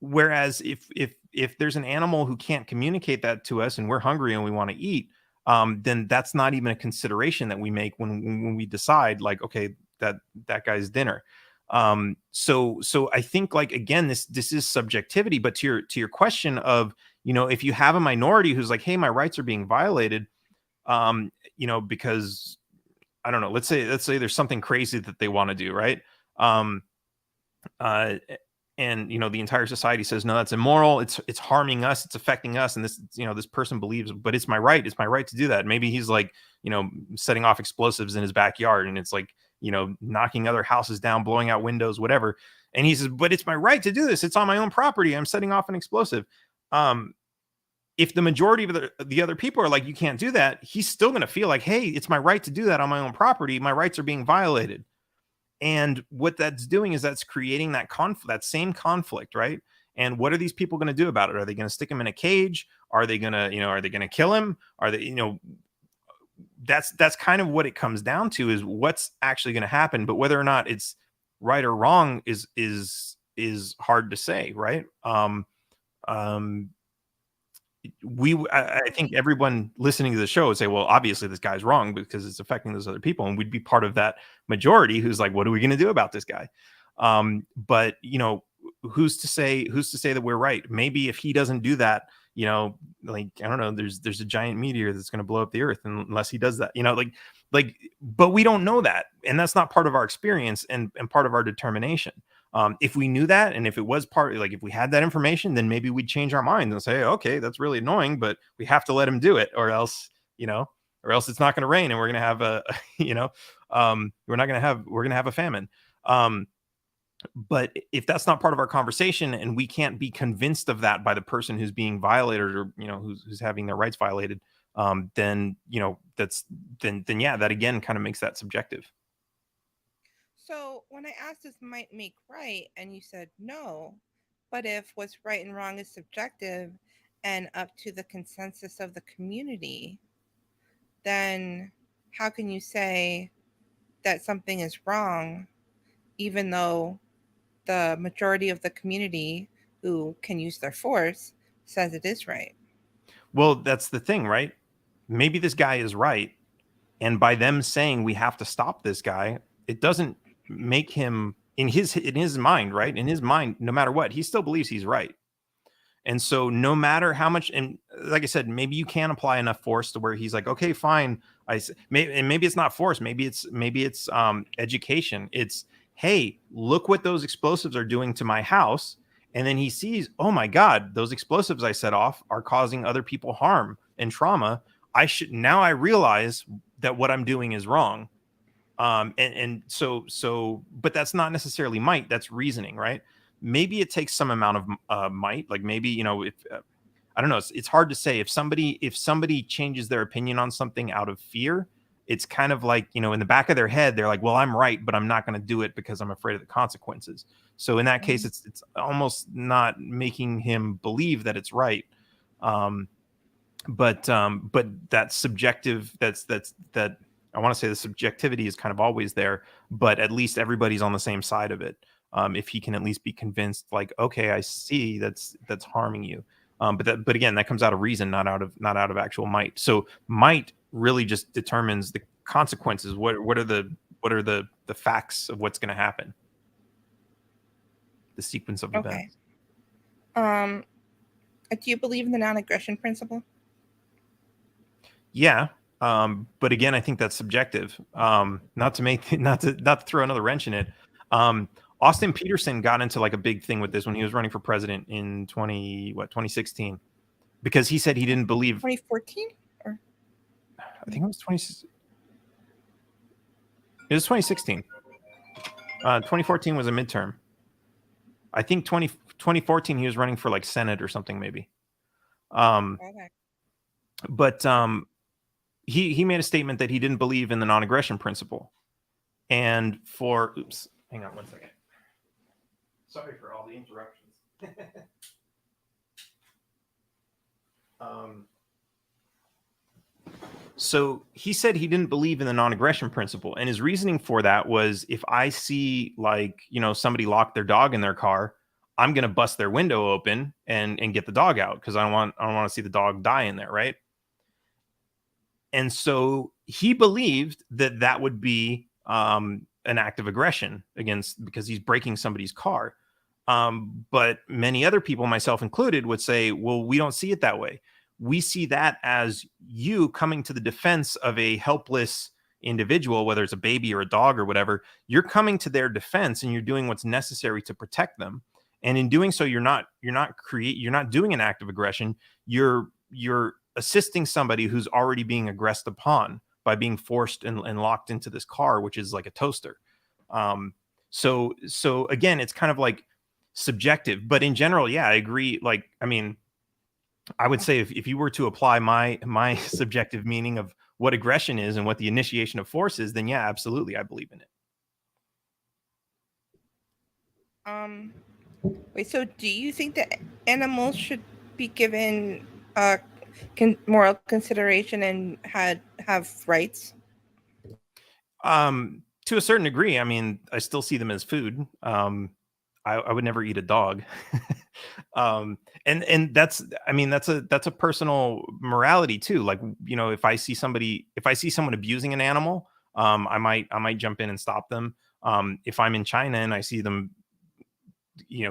Whereas if there's an animal who can't communicate that to us and we're hungry and we want to eat, then that's not even a consideration that we make when we decide, like, okay, that guy's dinner. So I think, like, again, this is subjectivity, but to your question of, if you have a minority who's like, hey, my rights are being violated, because I don't know, let's say there's something crazy that they want to do, right? And the entire society says, no, that's immoral, it's harming us, it's affecting us, and this person believes, but it's my right to do that. Maybe he's like, setting off explosives in his backyard, and it's like, knocking other houses down, blowing out windows, whatever, and he says, but it's my right to do this, it's on my own property, I'm setting off an explosive. If the majority of the other people are like, you can't do that, he's still going to feel like, hey, it's my right to do that on my own property, my rights are being violated. And what that's doing is that's creating that same conflict, right? And what are these people going to do about it? Are they going to stick him in a cage? Are they going to kill him? Are they, that's kind of what it comes down to, is what's actually going to happen. But whether or not it's right or wrong is hard to say, right? I think everyone listening to the show would say, well, obviously this guy's wrong because it's affecting those other people, and we'd be part of that majority who's like, what are we going to do about this guy? But who's to say that we're right? Maybe if he doesn't do that, like, I don't know, there's a giant meteor that's going to blow up the earth unless he does that, but we don't know that, and that's not part of our experience and part of our determination. If we knew that, and if it was like, if we had that information, then maybe we'd change our minds and say, okay, that's really annoying, but we have to let him do it, or else it's not going to rain and we're going to have we're going to have a famine. But if that's not part of our conversation, and we can't be convinced of that by the person who's being violated, or who's having their rights violated, then yeah, that again kind of makes that subjective. So when I asked, does might make right, and you said no, but if what's right and wrong is subjective and up to the consensus of the community, then how can you say that something is wrong, even though the majority of the community who can use their force says it is right? Well, that's the thing, right? Maybe this guy is right, and by them saying we have to stop this guy, it doesn't make him, in his mind, right? In his mind, no matter what, he still believes he's right. And so no matter how much, and like I said, maybe you can apply enough force to where he's like, okay, fine. Maybe it's not force. Maybe it's education. It's, hey, look what those explosives are doing to my house. And then he sees, oh my God, those explosives I set off are causing other people harm and trauma. Now I realize that what I'm doing is wrong. And so, but that's not necessarily might, that's reasoning, right? Maybe it takes some amount of might, like maybe, if I don't know, it's hard to say. If somebody changes their opinion on something out of fear, it's kind of like, in the back of their head, they're like, well, I'm right, but I'm not going to do it because I'm afraid of the consequences. So in that case, it's almost not making him believe that it's right. But that's subjective. That I want to say the subjectivity is kind of always there, but at least everybody's on the same side of it. If he can at least be convinced, like, okay, I see that's harming you. But again, that comes out of reason, not out of actual might. So might really just determines the consequences. What are the facts of what's going to happen? The sequence of events. Do you believe in the non-aggression principle? Yeah. But again, I think that's subjective. Not to throw another wrench in it. Austin Peterson got into like a big thing with this when he was running for president in 2016, because he said he didn't believe 2014, or I think it was 20. It was 2016. 2014 was a midterm. I think 2014 he was running for like Senate or something, maybe. okay. But he made a statement that he didn't believe in the non-aggression principle, and for Hang on one second. Sorry for all the interruptions. um, so he said he didn't believe in the non-aggression principle, and his reasoning for that was, if I see, like, somebody lock their dog in their car, I'm gonna bust their window open and get the dog out, because I don't want to see the dog die in there, right? And so he believed that that would be an act of aggression against, because he's breaking somebody's car. But many other people, myself included, would say, well, we don't see it that way. We see that as you coming to the defense of a helpless individual, whether it's a baby or a dog or whatever. You're coming to their defense and you're doing what's necessary to protect them. And in doing so, you're not doing an act of aggression. You're assisting somebody who's already being aggressed upon by being forced and locked into this car, which is like a toaster. So again, it's kind of like subjective, but in general, yeah, I agree. Like, I mean, I would say if you were to apply my subjective meaning of what aggression is and what the initiation of force is, then yeah, absolutely, I believe in it. Wait, so do you think that animals should be given moral consideration and have rights? To a certain degree. I mean, I still see them as food. I would never eat a dog. And that's, I mean, that's a personal morality too. Like, if I see someone abusing an animal, I might jump in and stop them. If I'm in China and I see them,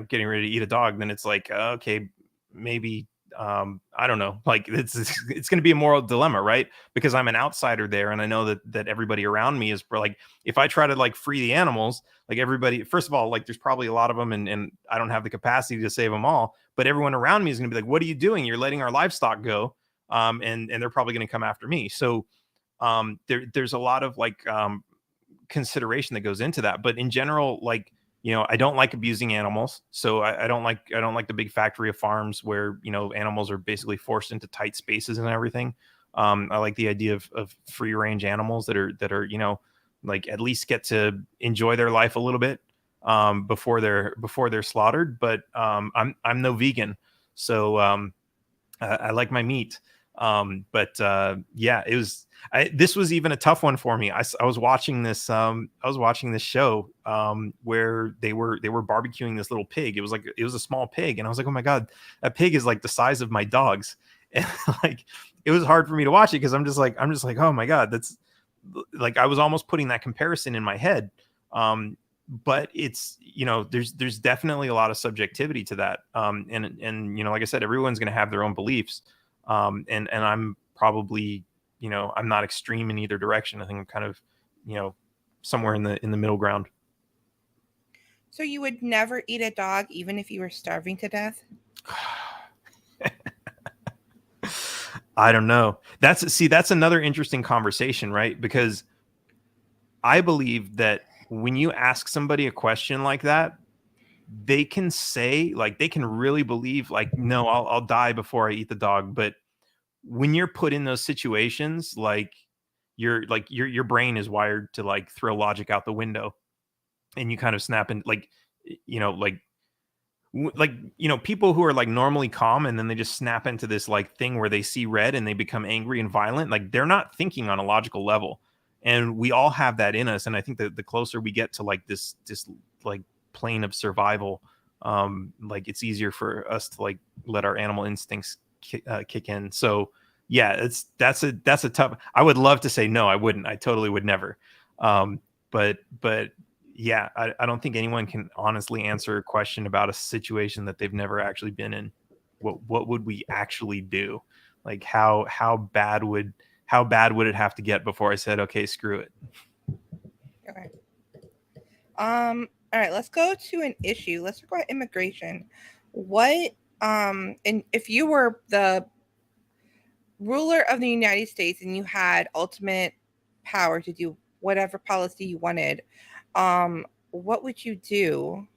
getting ready to eat a dog, then it's like, okay, maybe, I don't know, like it's going to be a moral dilemma, right? Because I'm an outsider there, and I know that everybody around me is, like, if I try to like free the animals, like everybody, first of all, like there's probably a lot of them, and I don't have the capacity to save them all, but everyone around me is going to be like, what are you doing? You're letting our livestock go. And they're probably going to come after me. So there's a lot of like consideration that goes into that. But in general, like, I don't like abusing animals. So I don't like the big factory of farms where, animals are basically forced into tight spaces and everything. I like the idea of free range animals that are, like at least get to enjoy their life a little bit before they're slaughtered. But I'm no vegan. So I like my meat. But yeah, this was even a tough one for me. I was watching this show where they were barbecuing this little pig. It was a small pig, and I was like, oh my god, that pig is like the size of my dogs. And like, it was hard for me to watch it because I'm just like, oh my god, that's like, I was almost putting that comparison in my head. But it's, there's definitely a lot of subjectivity to that. And like I said, everyone's going to have their own beliefs. And I'm probably, I'm not extreme in either direction. I think I'm kind of, somewhere in the middle ground. So you would never eat a dog even if you were starving to death? I don't know. That's another interesting conversation, right? Because I believe that when you ask somebody a question like that, they can say, like, they can really believe, like, no, I'll die before I eat the dog. But when you're put in those situations, like, your brain is wired to like throw logic out the window, and you kind of snap in, like, people who are like normally calm, and then they just snap into this like thing where they see red and they become angry and violent. Like, they're not thinking on a logical level, and we all have that in us. And I think that the closer we get to like this like plane of survival, like, it's easier for us to like let our animal instincts kick in. So yeah, that's a tough. I would love to say no, I wouldn't. I totally would never. But yeah, I don't think anyone can honestly answer a question about a situation that they've never actually been in. What would we actually do? Like, how bad would it have to get before I said, okay, screw it? Okay. All right, let's go to an issue. Let's talk about immigration. What and if you were the ruler of the United States and you had ultimate power to do whatever policy you wanted, what would you do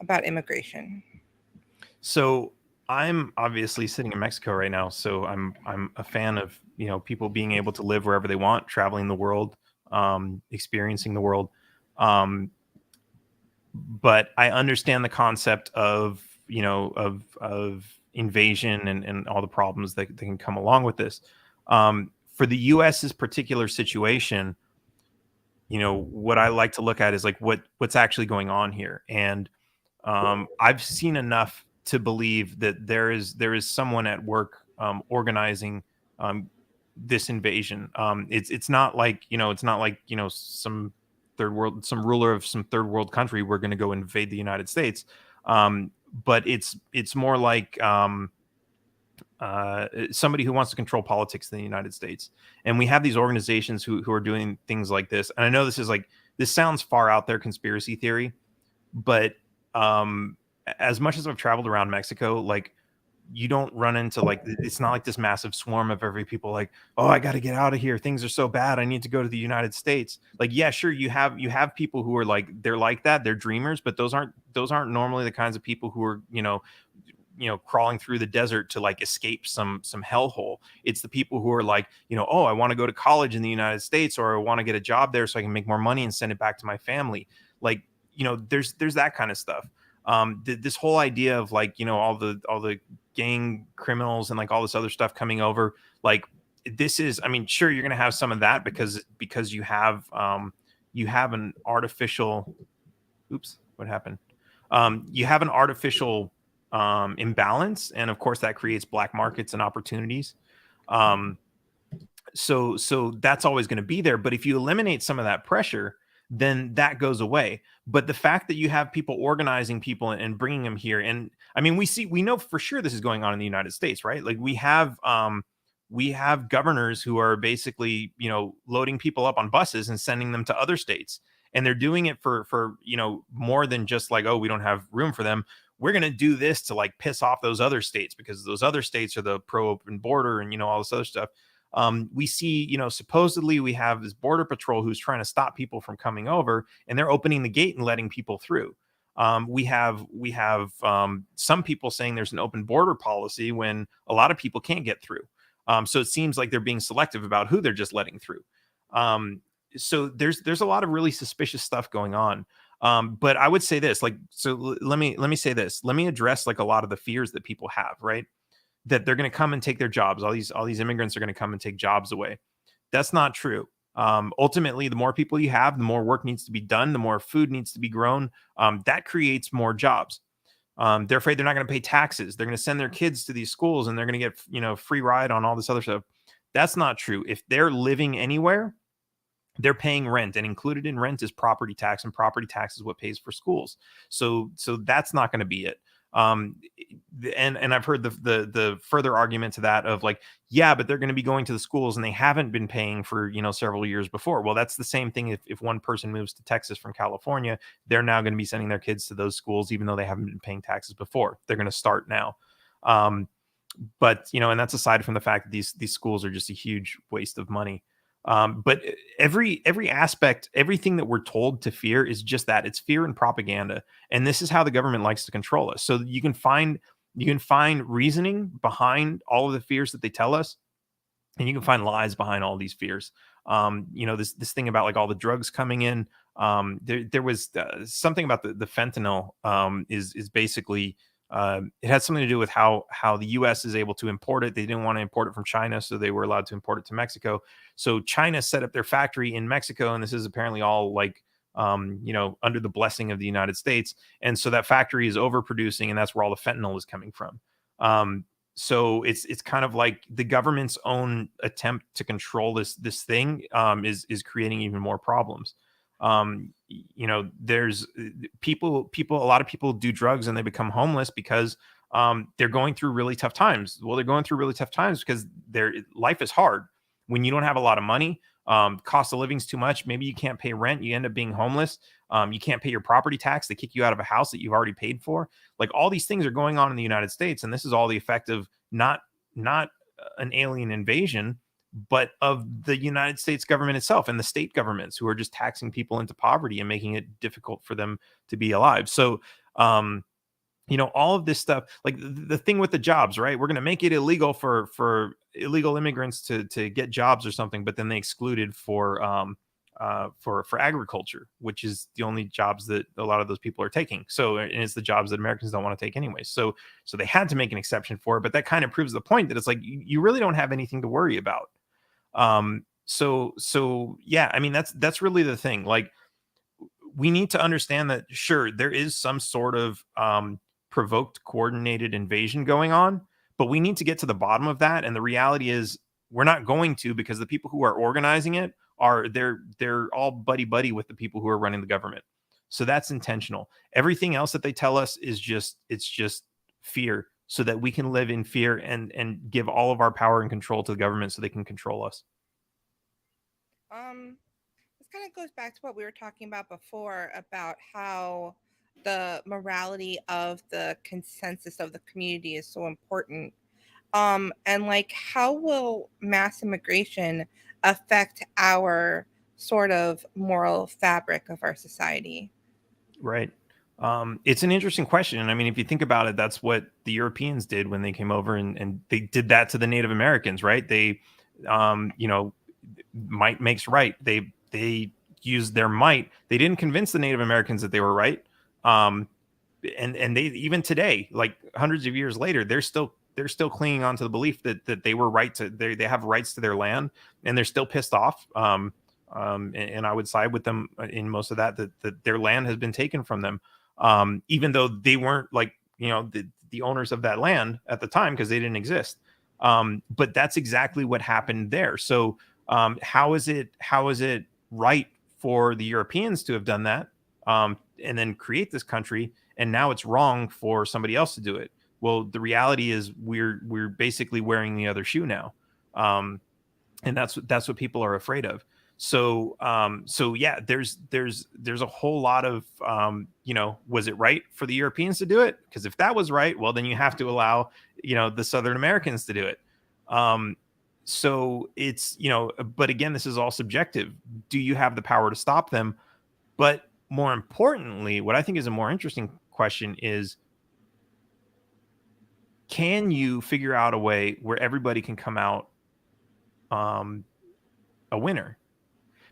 about immigration? So I'm obviously sitting in Mexico right now, so I'm a fan of, people being able to live wherever they want, traveling the world, experiencing the world. but I understand the concept of, of invasion and all the problems that can come along with this. For the US's particular situation, what I like to look at is like what's actually going on here. And I've seen enough to believe that there is someone at work organizing um, this invasion. It's not like, some ruler of some third world country we're going to go invade the United States. But it's more like somebody who wants to control politics in the United States. And we have these organizations who are doing things like this. And I know this sounds far out there, conspiracy theory, but um, as much as I've traveled around Mexico, like, you don't run into, like, it's not like this massive swarm of every people like, oh, I got to get out of here, things are so bad, I need to go to the United States. Like, yeah, sure, you have people who are like, they're like that, they're dreamers, but those aren't normally the kinds of people who are, crawling through the desert to like escape some hellhole. It's the people who are like, oh, I want to go to college in the United States, or I want to get a job there so I can make more money and send it back to my family. Like, there's that kind of stuff. This whole idea of like, all the gang criminals and like all this other stuff coming over, like, this is, I mean, sure, you're gonna have some of that because you have an artificial, oops, what happened? You have an artificial imbalance, and of course that creates black markets and opportunities. Um, so that's always going to be there. But if you eliminate some of that pressure, then that goes away. But the fact that you have people organizing people and bringing them here, and I mean, we know for sure this is going on in the United States, right? Like, we have governors who are basically, loading people up on buses and sending them to other states, and they're doing it for more than just like, oh, we don't have room for them, we're going to do this to like piss off those other states because those other states are the pro open border and all this other stuff. We see, supposedly we have this border patrol who's trying to stop people from coming over, and they're opening the gate and letting people through. We have some people saying there's an open border policy when a lot of people can't get through. So it seems like they're being selective about who they're just letting through. So there's a lot of really suspicious stuff going on. But I would say this, like, let me say this. Let me address like a lot of the fears that people have, right? That they're going to come and take their jobs. All these immigrants are going to come and take jobs away. That's not true. Ultimately, the more people you have, the more work needs to be done, the more food needs to be grown. That creates more jobs. They're afraid they're not going to pay taxes. They're going to send their kids to these schools and they're going to get, free ride on all this other stuff. That's not true. If they're living anywhere, they're paying rent, and included in rent is property tax, and property tax is what pays for schools. So that's not going to be it. And I've heard the further argument to that of like, yeah, but they're going to be going to the schools and they haven't been paying for, several years before. Well, that's the same thing. If one person moves to Texas from California, they're now going to be sending their kids to those schools, even though they haven't been paying taxes before. They're going to start now. But and that's aside from the fact that these schools are just a huge waste of money. But every aspect, everything that we're told to fear is just that. It's fear and propaganda. And this is how the government likes to control us. So you can find reasoning behind all of the fears that they tell us, and you can find lies behind all these fears. This thing about like all the drugs coming in. There was something about the fentanyl is basically it had something to do with how the U.S. is able to import it. They didn't want to import it from China, so they were allowed to import it to Mexico. So China set up their factory in Mexico, and this is apparently all like under the blessing of the United States. And so that factory is overproducing, and that's where all the fentanyl is coming from. So it's kind of like the government's own attempt to control this thing is creating even more problems. There's people, a lot of people do drugs and they become homeless because they're going through really tough times. Well, they're going through really tough times because their life is hard. When you don't have a lot of money, cost of living is too much. Maybe you can't pay rent. You end up being homeless. You can't pay your property tax. They kick you out of a house that you've already paid for. Like, all these things are going on in the United States. And this is all the effect of not an alien invasion, but of the United States government itself and the state governments who are just taxing people into poverty and making it difficult for them to be alive. So, all of this stuff, like the thing with the jobs, right? We're going to make it illegal for illegal immigrants to get jobs or something, but then they excluded for for agriculture, which is the only jobs that a lot of those people are taking. So, and it's the jobs that Americans don't want to take anyway. So they had to make an exception for it. But that kind of proves the point that it's like you really don't have anything to worry about. So yeah, I mean that's really the thing. Like, we need to understand that sure there is some sort of provoked coordinated invasion going on, but we need to get to the bottom of that. And the reality is we're not going to, because the people who are organizing it are they're all buddy buddy with the people who are running the government. So that's intentional. Everything else that they tell us is just fear, so that we can live in fear and give all of our power and control to the government so they can control us. This kind of goes back to what we were talking about before about how the morality of the consensus of the community is so important. And like, how will mass immigration affect our sort of moral fabric of our society? Right. It's an interesting question. And I mean, if you think about it, that's what the Europeans did when they came over, and they did that to the Native Americans, right? They, you know, might makes right. They used their might. They didn't convince the Native Americans that they were right. Um, and they, even today, like hundreds of years later, they're still clinging on to the belief that they were right to, they have rights to their land, and they're still pissed off. And I would side with them in most of that their land has been taken from them, even though they weren't, like, the owners of that land at the time, because they didn't exist. But that's exactly what happened there. So how is it right for the Europeans to have done that, and then create this country, and now it's wrong for somebody else to do it? Well, the reality is we're basically wearing the other shoe now, and that's what people are afraid of. So yeah, there's a whole lot of, was it right for the Europeans to do it? Because if that was right, well, then you have to allow, the Southern Americans to do it. So it's, but again, this is all subjective. Do you have the power to stop them? But more importantly, what I think is a more interesting question is, can you figure out a way where everybody can come out a winner?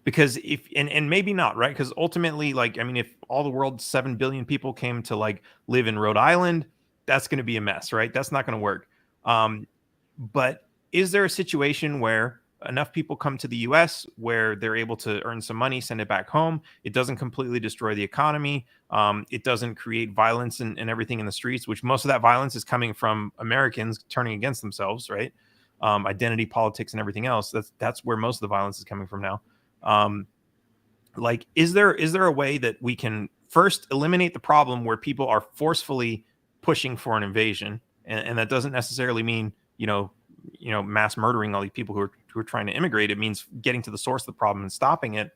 Because if, and maybe not, right? Because ultimately, like, I mean, if all the world's 7 billion people came to, like, live in Rhode Island, that's going to be a mess, right? That's not going to work. But is there a situation where enough people come to the US where they're able to earn some money, send it back home? It doesn't completely destroy the economy. It doesn't create violence and everything in the streets, which most of that violence is coming from Americans turning against themselves, right? Identity politics and everything else. That's where most of the violence is coming from now. Like, is there a way that we can first eliminate the problem where people are forcefully pushing for an invasion, and that doesn't necessarily mean mass murdering all these people who are trying to immigrate. It means getting to the source of the problem and stopping it.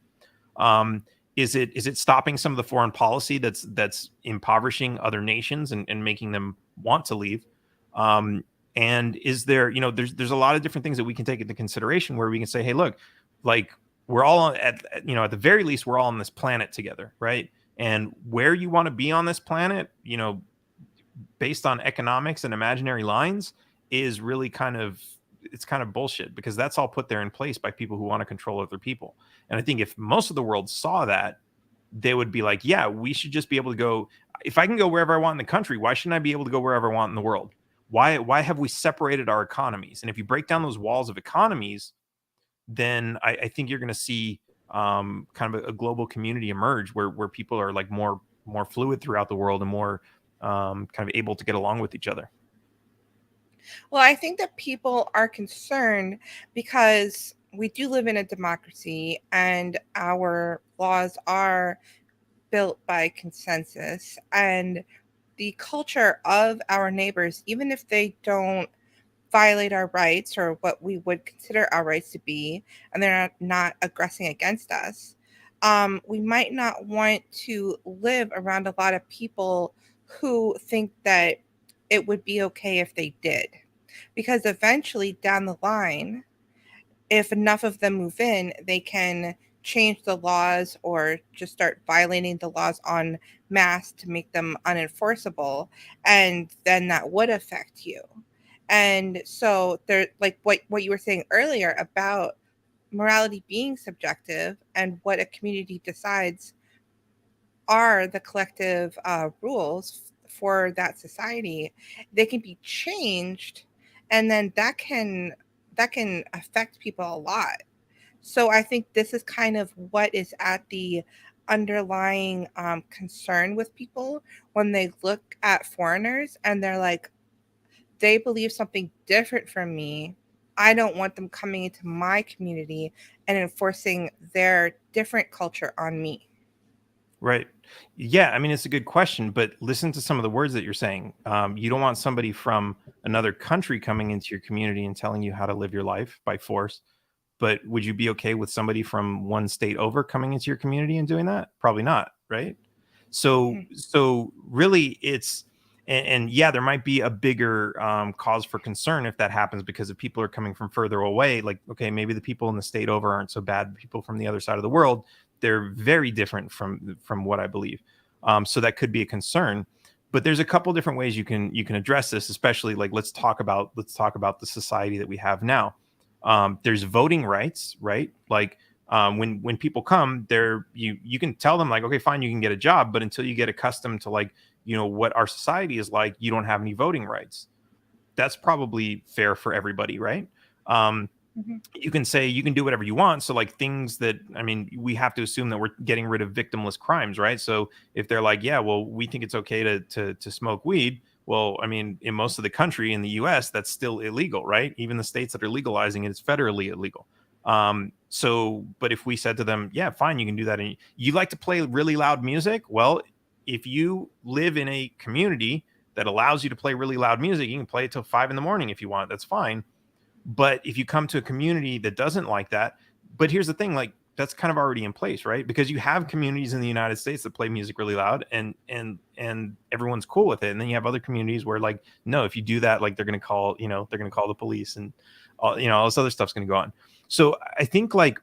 Is it stopping some of the foreign policy that's impoverishing other nations and making them want to leave? And is there, there's a lot of different things that we can take into consideration where we can say, hey, look, like, we're all at the very least, we're all on this planet together, right? And where you want to be on this planet, based on economics and imaginary lines, is really kind of bullshit, because that's all put there in place by people who want to control other people. And I think if most of the world saw that, they would be like, yeah, we should just be able to go. If I can go wherever I want in the country, why shouldn't I be able to go wherever I want in the world? Why have we separated our economies? And if you break down those walls of economies, then I think you're going to see kind of a global community emerge where people are, like, more fluid throughout the world and more kind of able to get along with each other. Well, I think that people are concerned because we do live in a democracy and our laws are built by consensus, and the culture of our neighbors, even if they don't violate our rights or what we would consider our rights to be, and they're not aggressing against us, we might not want to live around a lot of people who think that it would be okay if they did. Because eventually down the line, if enough of them move in, they can change the laws or just start violating the laws en masse to make them unenforceable. And then that would affect you. And so there, like what you were saying earlier about morality being subjective and what a community decides are the collective rules for that society, they can be changed, and then that can affect people a lot. So I think this is kind of what is at the underlying concern with people when they look at foreigners and they're like, they believe something different from me. I don't want them coming into my community and enforcing their different culture on me. Right. Yeah. I mean, it's a good question, but listen to some of the words that you're saying. You don't want somebody from another country coming into your community and telling you how to live your life by force. But would you be okay with somebody from one state over coming into your community and doing that? Probably not, right? So, Mhm. so really, it's and yeah, there might be a bigger cause for concern if that happens because if people are coming from further away, like okay, maybe the people in the state over aren't so bad. People from the other side of the world, they're very different from what I believe. So that could be a concern. But there's a couple different ways you can address this, especially like let's talk about the society that we have now. There's voting rights, right? Like when people come, there you can tell them like, okay, fine, you can get a job, but until you get accustomed to like what our society is like, you don't have any voting rights. That's probably fair for everybody, right? Um, Mhm. you can say you can do whatever you want. So like things that I mean, we have to assume that we're getting rid of victimless crimes, right? So if they're like, yeah, well, we think it's okay to smoke weed. Well, I mean, in most of the country in the US, that's still illegal, right? Even the states that are legalizing it, it's federally illegal. So but if we said to them, yeah, fine, you can do that. And you like to play really loud music, well, if you live in a community that allows you to play really loud music, you can play it till 5 in the morning if you want. That's fine. But if you come to a community that doesn't like that, but here's the thing, like that's kind of already in place, right? Because you have communities in the United States that play music really loud and everyone's cool with it. And then you have other communities where like, no, if you do that, like they're gonna call the police and all this other stuff's gonna go on. So I think like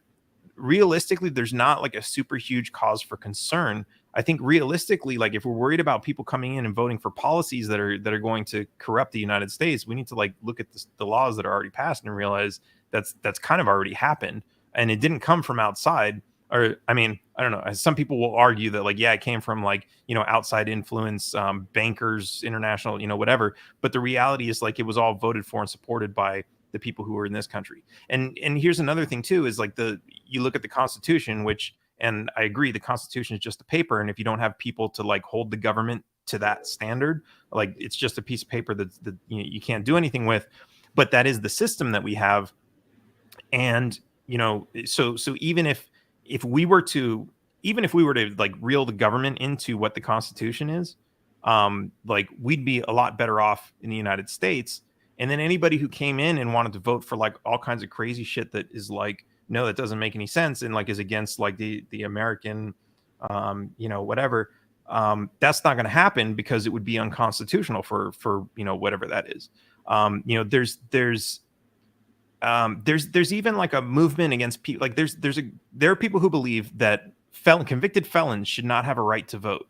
realistically, there's not like a super huge cause for concern. I think realistically, like if we're worried about people coming in and voting for policies that are going to corrupt the United States, we need to like look at the laws that are already passed and realize that's kind of already happened, and it didn't come from outside. Or I mean, I don't know. Some people will argue that like, yeah, it came from like outside influence, bankers, international, whatever. But the reality is like it was all voted for and supported by the people who were in this country. And here's another thing too is like you look at the Constitution, which and I agree the Constitution is just a paper, and if you don't have people to like hold the government to that standard, like it's just a piece of paper that you can't do anything with. But that is the system that we have. And so if we were to even if we were to like reel the government into what the Constitution is, like we'd be a lot better off in the United States. And then anybody who came in and wanted to vote for like all kinds of crazy shit that is like, no, that doesn't make any sense and like is against like the American whatever, that's not going to happen because it would be unconstitutional for whatever that is. There's even like a movement against people. Like there are people who believe that convicted felons should not have a right to vote.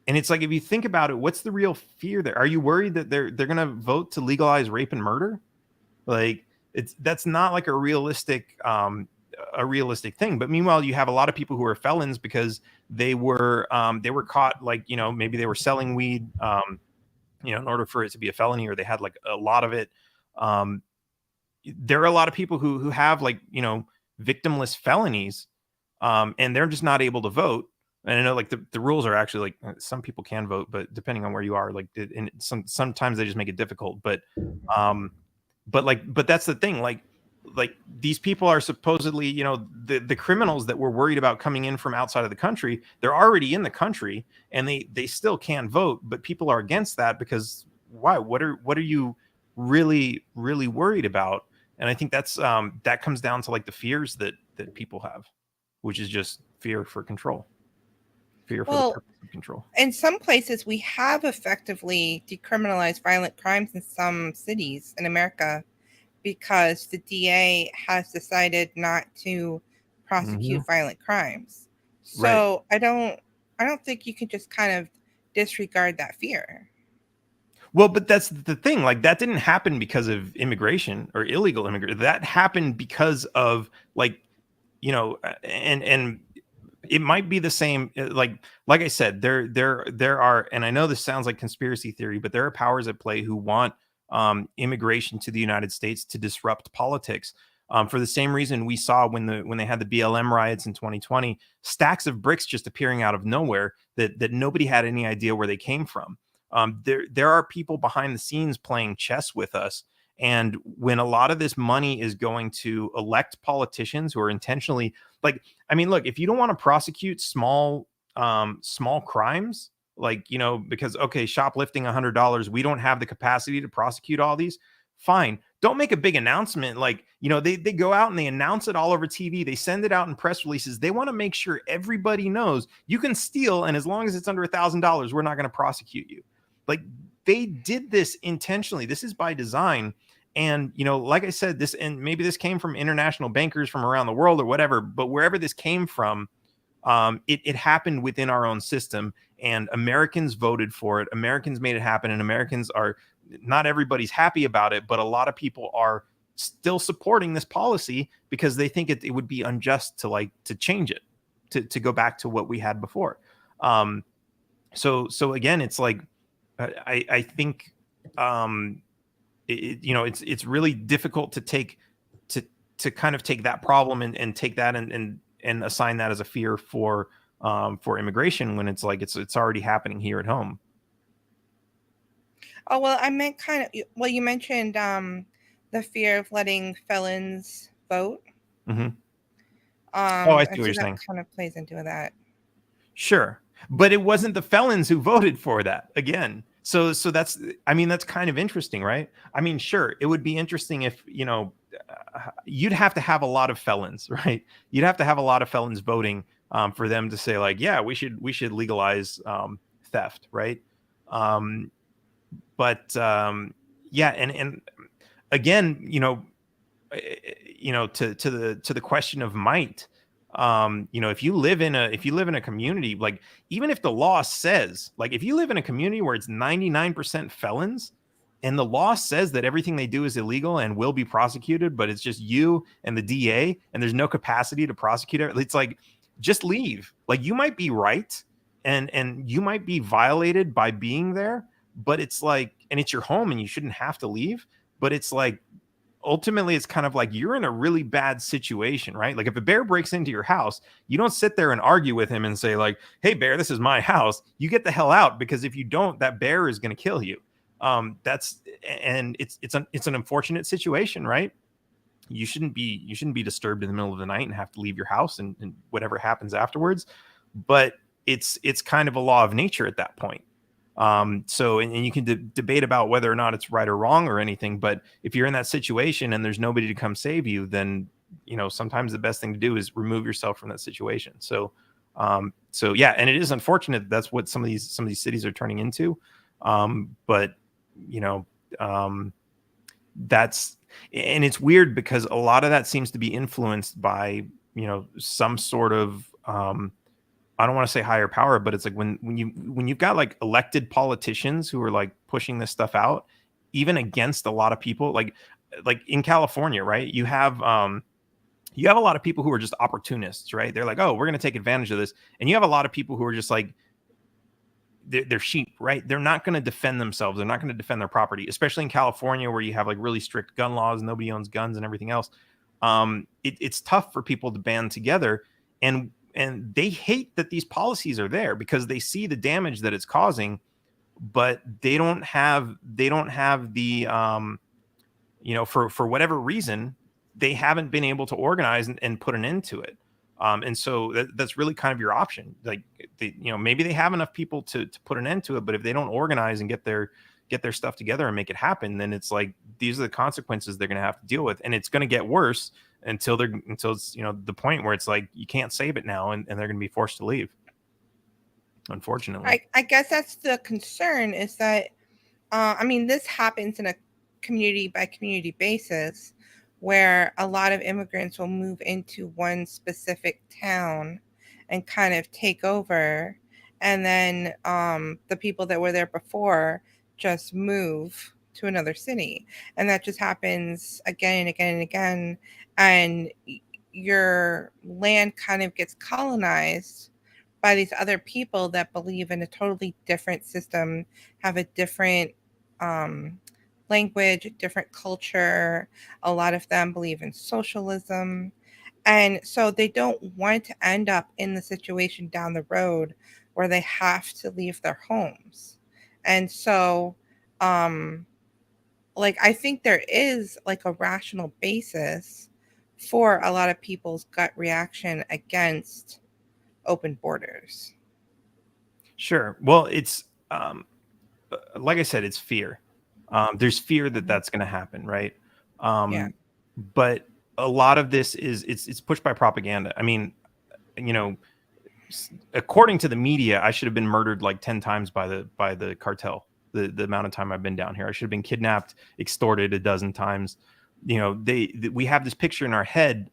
And it's like if you think about it, what's the real fear there? Are you worried that they're going to vote to legalize rape and murder? Like that's not like a realistic thing. But meanwhile, you have a lot of people who are felons because they were caught like maybe they were selling weed in order for it to be a felony, or they had like a lot of it. Um, there are a lot of people who have like victimless felonies, and they're just not able to vote. And I know like the rules are actually like some people can vote, but depending on where you are, like and sometimes they just make it difficult. Um, but that's the thing, like these people are supposedly the criminals that we're worried about coming in from outside of the country. They're already in the country and they still can vote, but people are against that because why? What are you really worried about? And I think that comes down to like the fears that people have, which is just fear for control, fear for the Well, purpose of control. in some places, we have effectively decriminalized violent crimes in some cities in America because the DA has decided not to Hmm. prosecute violent crimes. Right. So I don't think you can just kind of disregard that fear. Well, but that's the thing. Like that didn't happen because of immigration or illegal immigration. That happened because of like, and it might be the same. Like I said, there are, and I know this sounds like conspiracy theory, but there are powers at play who want immigration to the United States to disrupt politics. For the same reason we saw when they had the BLM riots in 2020, stacks of bricks just appearing out of nowhere that nobody had any idea where they came from. There are people behind the scenes playing chess with us, and when a lot of this money is going to elect politicians who are intentionally like, I mean, look, if you don't want to prosecute small crimes, like, because okay, shoplifting $100, we don't have the capacity to prosecute all these. Fine, don't make a big announcement. Like, they go out and they announce it all over TV. They send it out in press releases. They want to make sure everybody knows you can steal, and as long as it's under $1,000, we're not going to prosecute you. Like, they did this intentionally. This is by design. And, like I said, this, and maybe this came from international bankers from around the world or whatever, but wherever this came from, it happened within our own system, and Americans voted for it. Americans made it happen, and Americans are, not everybody's happy about it, but a lot of people are still supporting this policy because they think it would be unjust to change it, to go back to what we had before. So again, it's like, I think, it's really difficult to kind of take that problem and take that and assign that as a fear for immigration, when it's like it's already happening here at home. Oh, well, I meant well, you mentioned the fear of letting felons vote. Mm-hmm. Oh, I see And what so you're that saying. kind of plays into that. Sure, but it wasn't the felons who voted for that again. So that's, I mean, that's kind of interesting, right? I mean, sure, it would be interesting if, you'd have to have a lot of felons, right? You'd have to have a lot of felons voting for them to say like, yeah, we should legalize theft, right? But yeah, and again, to the question of might, if you live in a community, like, even if the law says, like, if you live in a community where it's 99% felons, and the law says that everything they do is illegal and will be prosecuted, but it's just you and the DA, and there's no capacity to prosecute it, it's like, just leave. Like, you might be right, and you might be violated by being there, but it's like, and it's your home and you shouldn't have to leave, but it's like, ultimately it's kind of like you're in a really bad situation, right? Like, if a bear breaks into your house, you don't sit there and argue with him and say like, hey bear, this is my house, you get the hell out, because if you don't, that bear is going to kill you. It's an unfortunate situation, right? You shouldn't be disturbed in the middle of the night and have to leave your house, and whatever happens afterwards, but it's kind of a law of nature at that point. So, and you can debate about whether or not it's right or wrong or anything, but if you're in that situation and there's nobody to come save you, then, sometimes the best thing to do is remove yourself from that situation. So yeah, and it is unfortunate that's what some of these cities are turning into. But you know, that's, and it's weird because a lot of that seems to be influenced by, some sort of, I don't want to say higher power, but it's like when you've got like elected politicians who are like pushing this stuff out, even against a lot of people, like in California, right? You have a lot of people who are just opportunists, right? They're like, oh, we're going to take advantage of this, and you have a lot of people who are just like, they're sheep, right? They're not going to defend themselves. They're not going to defend their property, especially in California where you have like really strict gun laws, nobody owns guns and everything else. It's tough for people to band together, and they hate that these policies are there because they see the damage that it's causing, but they don't have the for whatever reason, they haven't been able to organize and put an end to it. And so that's really kind of your option. Like, maybe they have enough people to put an end to it, but if they don't organize and get their stuff together and make it happen, then it's like, these are the consequences they're going to have to deal with. And it's going to get worse until it's, the point where it's like, you can't save it now. And they're going to be forced to leave. Unfortunately. I guess that's the concern, is that, this happens in a community by community basis, where a lot of immigrants will move into one specific town and kind of take over. And then the people that were there before just move to another city. And that just happens again and again and again. And your land kind of gets colonized by these other people that believe in a totally different system, have a different um, language, different culture. A lot of them believe in socialism. And so they don't want to end up in the situation down the road where they have to leave their homes. And so, um, like, I think there is like a rational basis for a lot of people's gut reaction against open borders. Sure. Well, it's like I said, it's fear. There's fear that Mhm. that's going to happen, right? Yeah. But a lot of this is it's pushed by propaganda. I mean, you know, according to the media, I should have been murdered like 10 times by the cartel. The amount of time I've been down here, I should have been kidnapped, extorted a dozen times. You know, we have this picture in our head.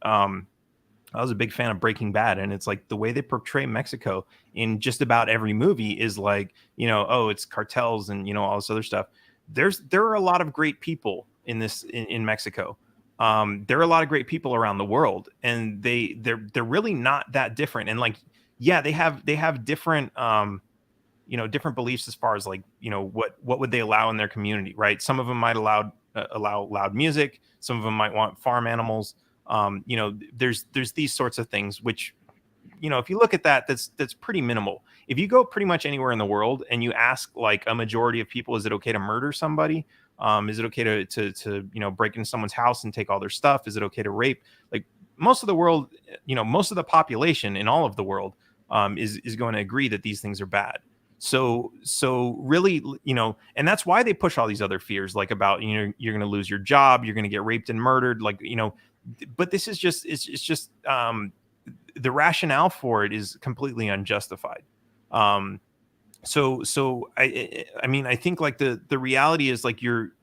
I was a big fan of Breaking Bad, and it's like the way they portray Mexico in just about every movie is like, you know, oh, it's cartels and you know all this other stuff. There are a lot of great people in in Mexico. There are a lot of great people around the world, and they're really not that different. And like, yeah, they have different you know, different beliefs as far as like, you know, what would they allow in their community, right? Some of them might allow loud music. Some of them might want farm animals. You know, there's these sorts of things which, you know, if you look at that, that's pretty minimal. If you go pretty much anywhere in the world and you ask like a majority of people, is it okay to murder somebody? Is it okay to you know, break into someone's house and take all their stuff? Is it okay to rape? Like most of the world, you know, most of the population in all of the world is going to agree that these things are bad. So really, you know, and that's why they push all these other fears, like about, you know, you're going to lose your job, you're going to get raped and murdered, like, you know. But this is just it's just the rationale for it is completely unjustified. Um, I mean, I think like the reality is like you're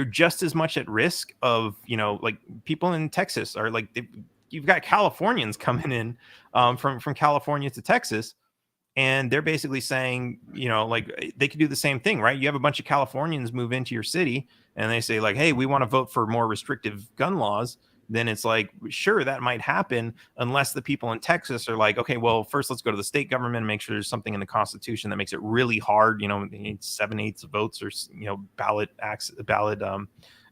just as much at risk of, you know, like people in Texas are like you've got Californians coming in from California to Texas, and they're basically saying, you know, like they could do the same thing, right? You have a bunch of Californians move into your city and they say like, hey, we want to vote for more restrictive gun laws. Then it's like, sure, that might happen unless the people in Texas are like, okay, well, first let's go to the state government and make sure there's something in the Constitution that makes it really hard. You know, they need 7/8 votes or, you know, ballot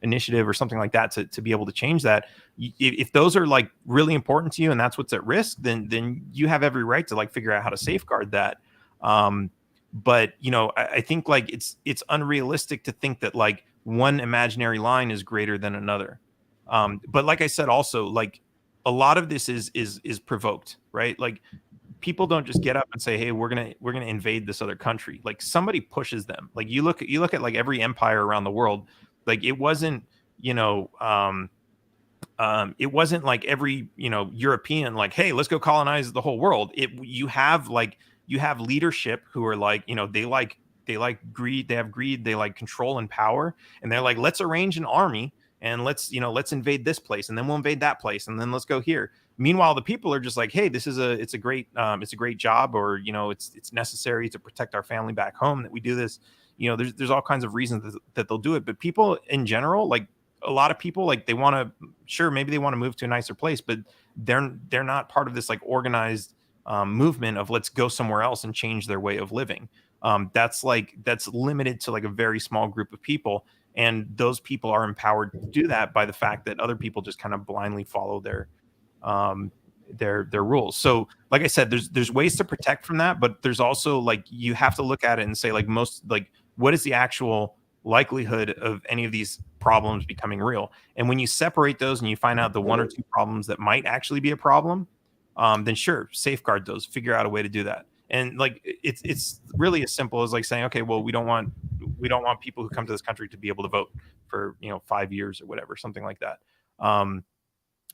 initiative or something like that to be able to change that. If those are like really important to you and that's what's at risk, then you have every right to like figure out how to safeguard that. Um, but you know, I think like it's unrealistic to think that like one imaginary line is greater than another. But like I said, also like a lot of this is provoked, right? Like people don't just get up and say, hey, we're gonna invade this other country. Like somebody pushes them. Like you look at like every empire around the world. Like it wasn't, you know, it wasn't like every, you know, European like, hey, let's go colonize the whole world. You have leadership who are like, you know, they like greed, they have greed, they like control and power, and they're like, let's arrange an army and let's, you know, let's invade this place and then we'll invade that place and then let's go here. Meanwhile, the people are just like, hey, this is it's a great job, or you know, it's necessary to protect our family back home that we do this. You know, there's all kinds of reasons that they'll do it, but people in general, like a lot of people, like they want to, sure, maybe they want to move to a nicer place, but they're not part of this like organized movement of let's go somewhere else and change their way of living. That's limited to like a very small group of people, and those people are empowered to do that by the fact that other people just kind of blindly follow um their rules. So like I said, there's ways to protect from that, but there's also like you have to look at it and say like most like what is the actual likelihood of any of these problems becoming real. And when you separate those and you find out the one or two problems that might actually be a problem, then sure, safeguard those, figure out a way to do that. And like it's really as simple as like saying, okay, well, we don't want people who come to this country to be able to vote for, you know, 5 years or whatever, something like that.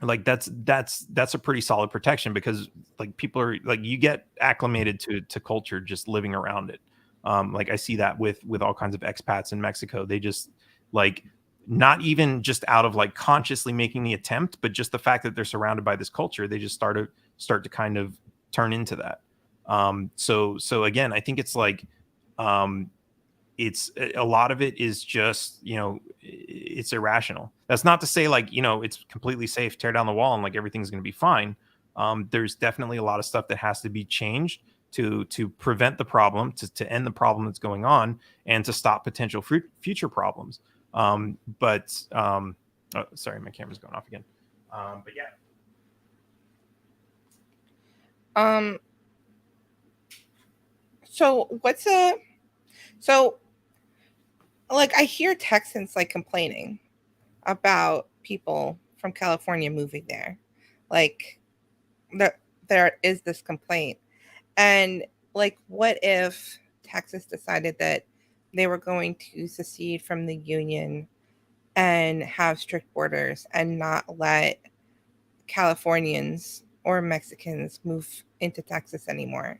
Like that's a pretty solid protection, because like people are like, you get acclimated to culture just living around it. Like I see that with all kinds of expats in Mexico. They just like, not even just out of like consciously making the attempt, but just the fact that they're surrounded by this culture, they just start to kind of turn into that. So again, I think it's like, um it's a lot of it is just, it's irrational. That's not to say like, it's completely safe, tear down the wall and like everything's going to be fine. There's definitely a lot of stuff that has to be changed to prevent the problem, to end the problem that's going on, and to stop potential future problems. Oh, sorry, my camera's going off again. But yeah. So like I hear Texans like complaining about people from California moving there. Like there is this complaint. And like what if Texas decided that they were going to secede from the union and have strict borders and not let Californians or Mexicans move into Texas anymore?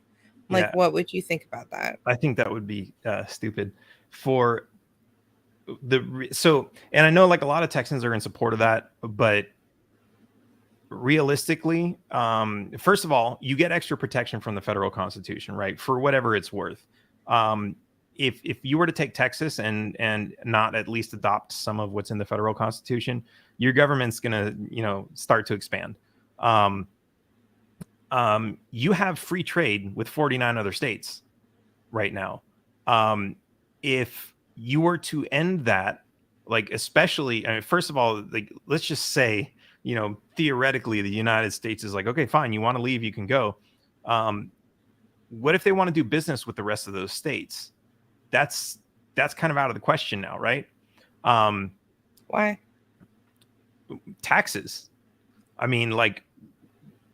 Like, Yeah, what would you think about that? I think that would be stupid for and I know like a lot of Texans are in support of that, but realistically, first of all, you get extra protection from the federal constitution, right? For whatever it's worth. If you were to take Texas and not at least adopt some of what's in the federal constitution, your government's gonna, start to expand. You have free trade with 49 other states right now. If you were to end that, like, especially, I mean, first of all, like, let's just say, theoretically, the United States is like, okay, fine, you want to leave, you can go. What if they want to do business with the rest of those states? That's kind of out of the question now, right? Why? Taxes. I mean, like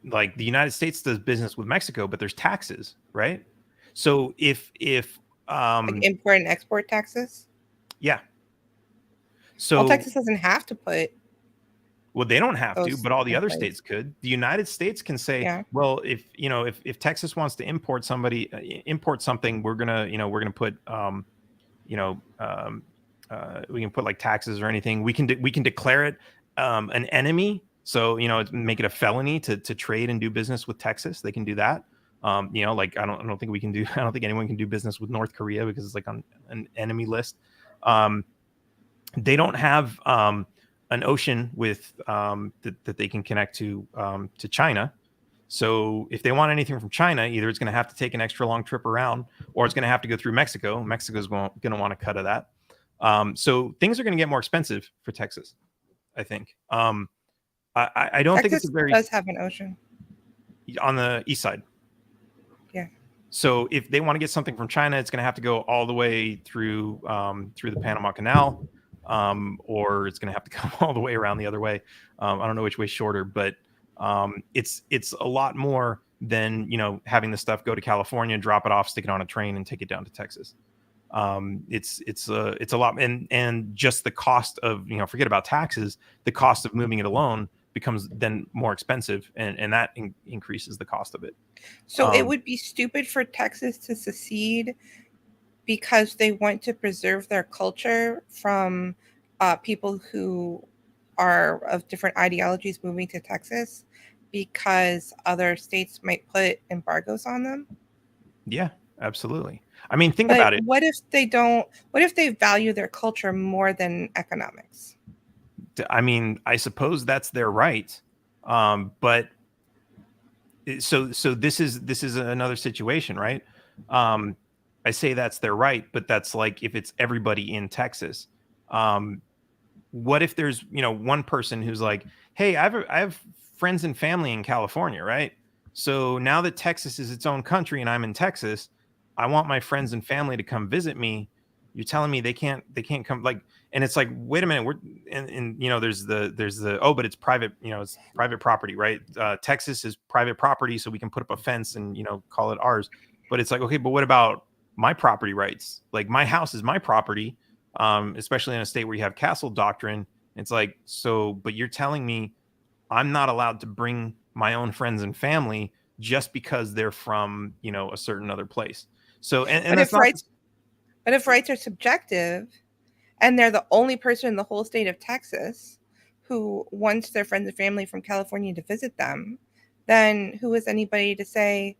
the United States does business with Mexico, but there's taxes, right? So if Like import and export taxes? yeah. Well, So Texas doesn't have to put well, they don't have to, those but all the in other place. states could. The United States can say, Yeah. well, if Texas wants to import something, we're gonna put we can put like taxes or anything. We can declare it an enemy. So make it a felony to trade and do business with Texas. They can do that. Like I don't think we can do. I don't think anyone can do business with North Korea because it's like on an enemy list. They don't have an ocean with that they can connect to China. So if they want anything from China, either it's going to have to take an extra long trip around, or it's going to have to go through Mexico. Mexico's going to want a cut of that. So things are going to get more expensive for Texas, I think. I don't think it's Texas a very does have an ocean. on the east side. Yeah. So if they want to get something from China, it's going to have to go all the way through the Panama Canal, or it's going to have to come all the way around the other way. I don't know which way shorter, but it's a lot more than having the stuff go to California, drop it off, stick it on a train, and take it down to Texas. It's a lot, and just the cost of forget about taxes, the cost of moving it alone becomes then more expensive, and that increases the cost of it. So it would be stupid for Texas to secede because they want to preserve their culture from people who are of different ideologies moving to Texas because other states might put embargoes on them. Yeah, absolutely. I mean, think But about it. what if they don't? What if they value their culture more than economics? I mean, I suppose that's their right. But so this is another situation, right? I say that's their right, but that's like if it's everybody in Texas. What if there's one person who's like, hey, I have friends and family in California, right? So now that Texas is its own country and I'm in Texas, I want my friends and family to come visit me. You're telling me they can't come, like, and it's like, wait a minute, we're and there's the oh, but it's private, it's private property, right? Texas is private property, so we can put up a fence and call it ours. But it's like, okay, but what about my property rights? Like my house is my property, especially in a state where you have castle doctrine. It's like, so, but you're telling me I'm not allowed to bring my own friends and family just because they're from a certain other place. So and But that's if not. rights are subjective, and they're the only person in the whole state of Texas who wants their friends and family from California to visit them, then who is anybody to say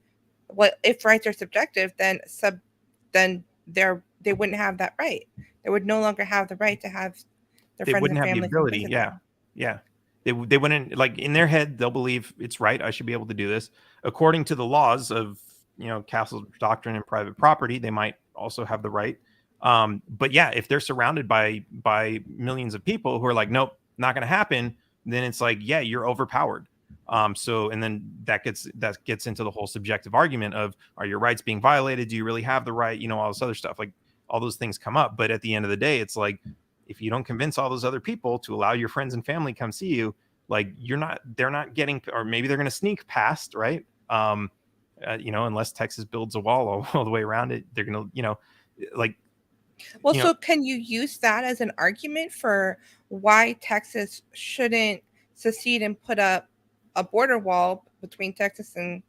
what if rights are subjective? Then they wouldn't have that right. They would no longer have the right to have their They friends wouldn't and have the family come ability. visit Yeah. them. Yeah. They wouldn't, like, in their head, they'll believe it's right. I should be able to do this. According to the laws of, castle doctrine and private property, they might also have the right. But yeah, if they're surrounded by millions of people who are like, nope, not going to happen, then it's like, yeah, you're overpowered. So, and then that gets into the whole subjective argument of, are your rights being violated? Do you really have the right? All this other stuff, like all those things come up. But at the end of the day, it's like, if you don't convince all those other people to allow your friends and family come see you, like, they're not getting, or maybe they're going to sneak past, right? Unless Texas builds a wall all the way around it, they're going to, like, Well, you know, so can you use that as an argument for why Texas shouldn't secede and put up a border wall between Texas and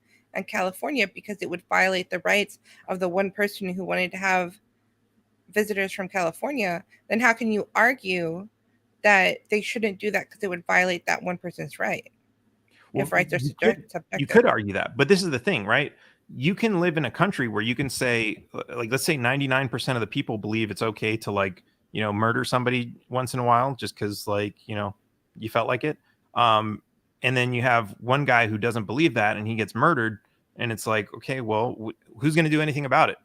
California because it would violate the rights of the one person who wanted to have visitors from California? Then how can you argue that they shouldn't do that because it would violate that one person's right well, if rights are you subjective? could argue that, but this is the thing, right? You can live in a country where you can say, like, let's say 99% of the people believe it's okay to, like, murder somebody once in a while just because, like, you felt like it. Um, and then you have one guy who doesn't believe that and he gets murdered, and it's like, okay, well, who's going to do anything about it?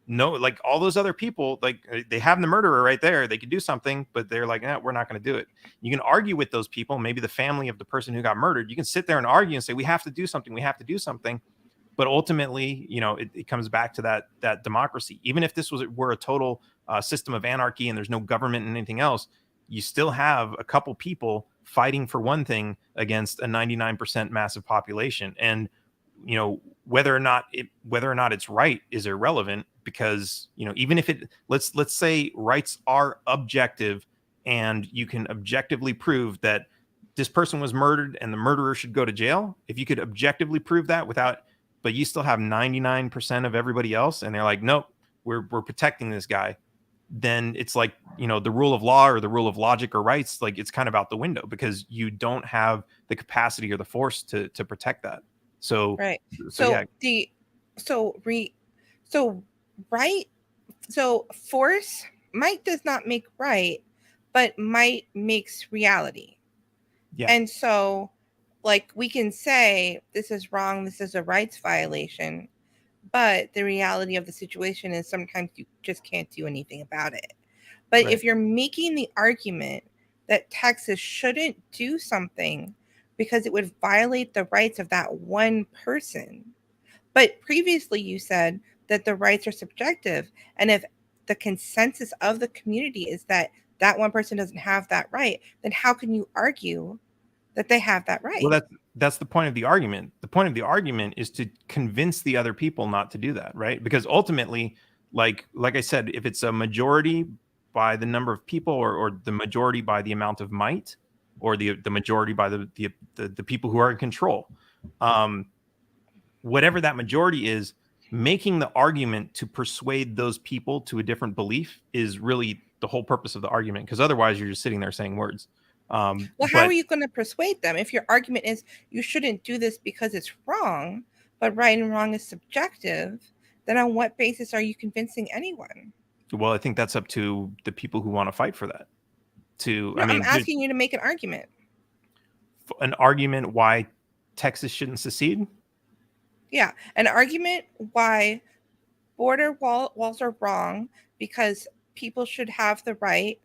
No, like, all those other people, like, they have the murderer right there. They could do something, but they're like, we're not going to do it. You can argue with those people, maybe the family of the person who got murdered. You can sit there and argue and say, we have to do something. We have to do something. But ultimately, it comes back to that democracy. Even if this were a total system of anarchy and there's no government and anything else, you still have a couple people fighting for one thing against a 99% massive population. And whether or not it's right is irrelevant, because even if let's say rights are objective and you can objectively prove that this person was murdered and the murderer should go to jail. If you could objectively prove that without, but you still have 99% of everybody else and they're like, nope, we're protecting this guy, then it's like, the rule of law or the rule of logic or rights, like, it's kind of out the window because you don't have the capacity or the force to protect that. So Right. so yeah. So re so right so force, might does not make right, but might makes reality. Yeah. And so, like, we can say this is wrong, this is a rights violation, but the reality of the situation is sometimes you just can't do anything about it. But Right. if you're making the argument that Texas shouldn't do something because it would violate the rights of that one person, but previously you said that the rights are subjective, and if the consensus of the community is that that one person doesn't have that right, then how can you argue that they have that Well, right? that's the point of the argument. The point of the argument is to convince the other people not to do that, right? Because ultimately, like I said, if it's a majority by the number of people, or the majority by the amount of might, or the majority by the people who are in control, um, whatever that majority is, making the argument to persuade those people to a different belief is really the whole purpose of the argument. Because otherwise, you're just sitting there saying words. Well, how are But you going to persuade them if your argument is you shouldn't do this because it's wrong, but right and wrong is subjective? Then on what basis are you convincing anyone? Well, I think that's up to the people who want to fight for that. I No, I'm mean, asking you to make an argument. an argument why Texas shouldn't secede. Yeah, an argument why walls are wrong because people should have the right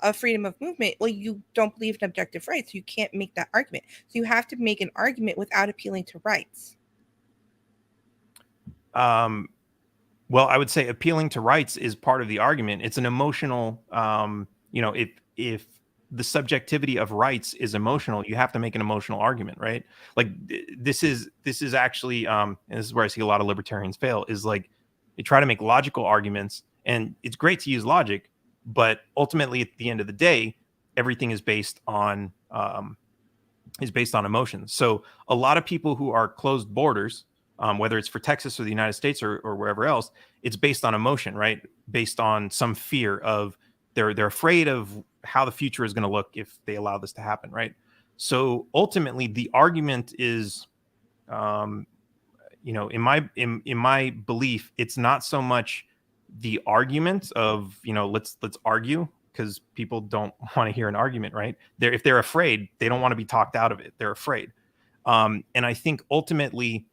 of freedom of movement. Well, you don't believe in objective rights, so you can't make that argument. So you have to make an argument without appealing to rights. Um, well, I would say appealing to rights is part of the argument. It's an emotional, if the subjectivity of rights is emotional, you have to make an emotional argument, right? Like, this is actually, and this is where I see a lot of libertarians fail, is like, they try to make logical arguments, and it's great to use logic, but ultimately at the end of the day, everything is based on emotions. So a lot of people who are closed borders, whether it's for Texas or the United States, or wherever else, it's based on emotion, right? Based on some fear of, they're afraid of how the future is going to look if they allow this to happen, right? So ultimately, the argument is, in my belief, it's not so much the argument of, let's argue, because people don't want to hear an argument, right? If they're afraid, they don't want to be talked out of it. They're afraid. And I think ultimately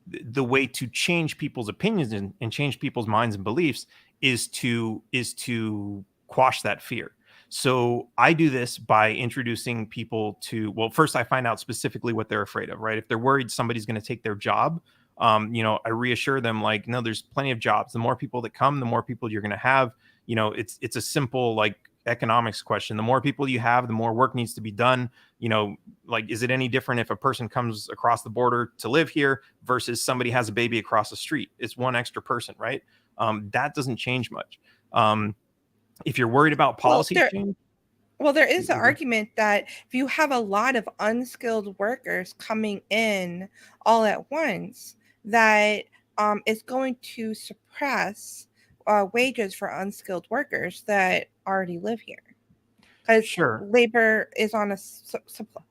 the way to change people's opinions and change people's minds and beliefs is to quash that fear. So I do this by introducing people to, well, first I find out specifically what they're afraid of, right? If they're worried somebody's going to take their job, I reassure them, like, no, there's plenty of jobs. The more people that come, the more people you're going to have. It's a simple, like, economics question. The more people you have, the more work needs to be done. Like, is it any different if a person comes across the border to live here versus somebody has a baby across the street? It's one extra person, right? That doesn't change much. If you're worried about Well, policy there change, well, there is an argument that if you have a lot of unskilled workers coming in all at once, that it's going to suppress wages for unskilled workers that already live here, because sure. labor is on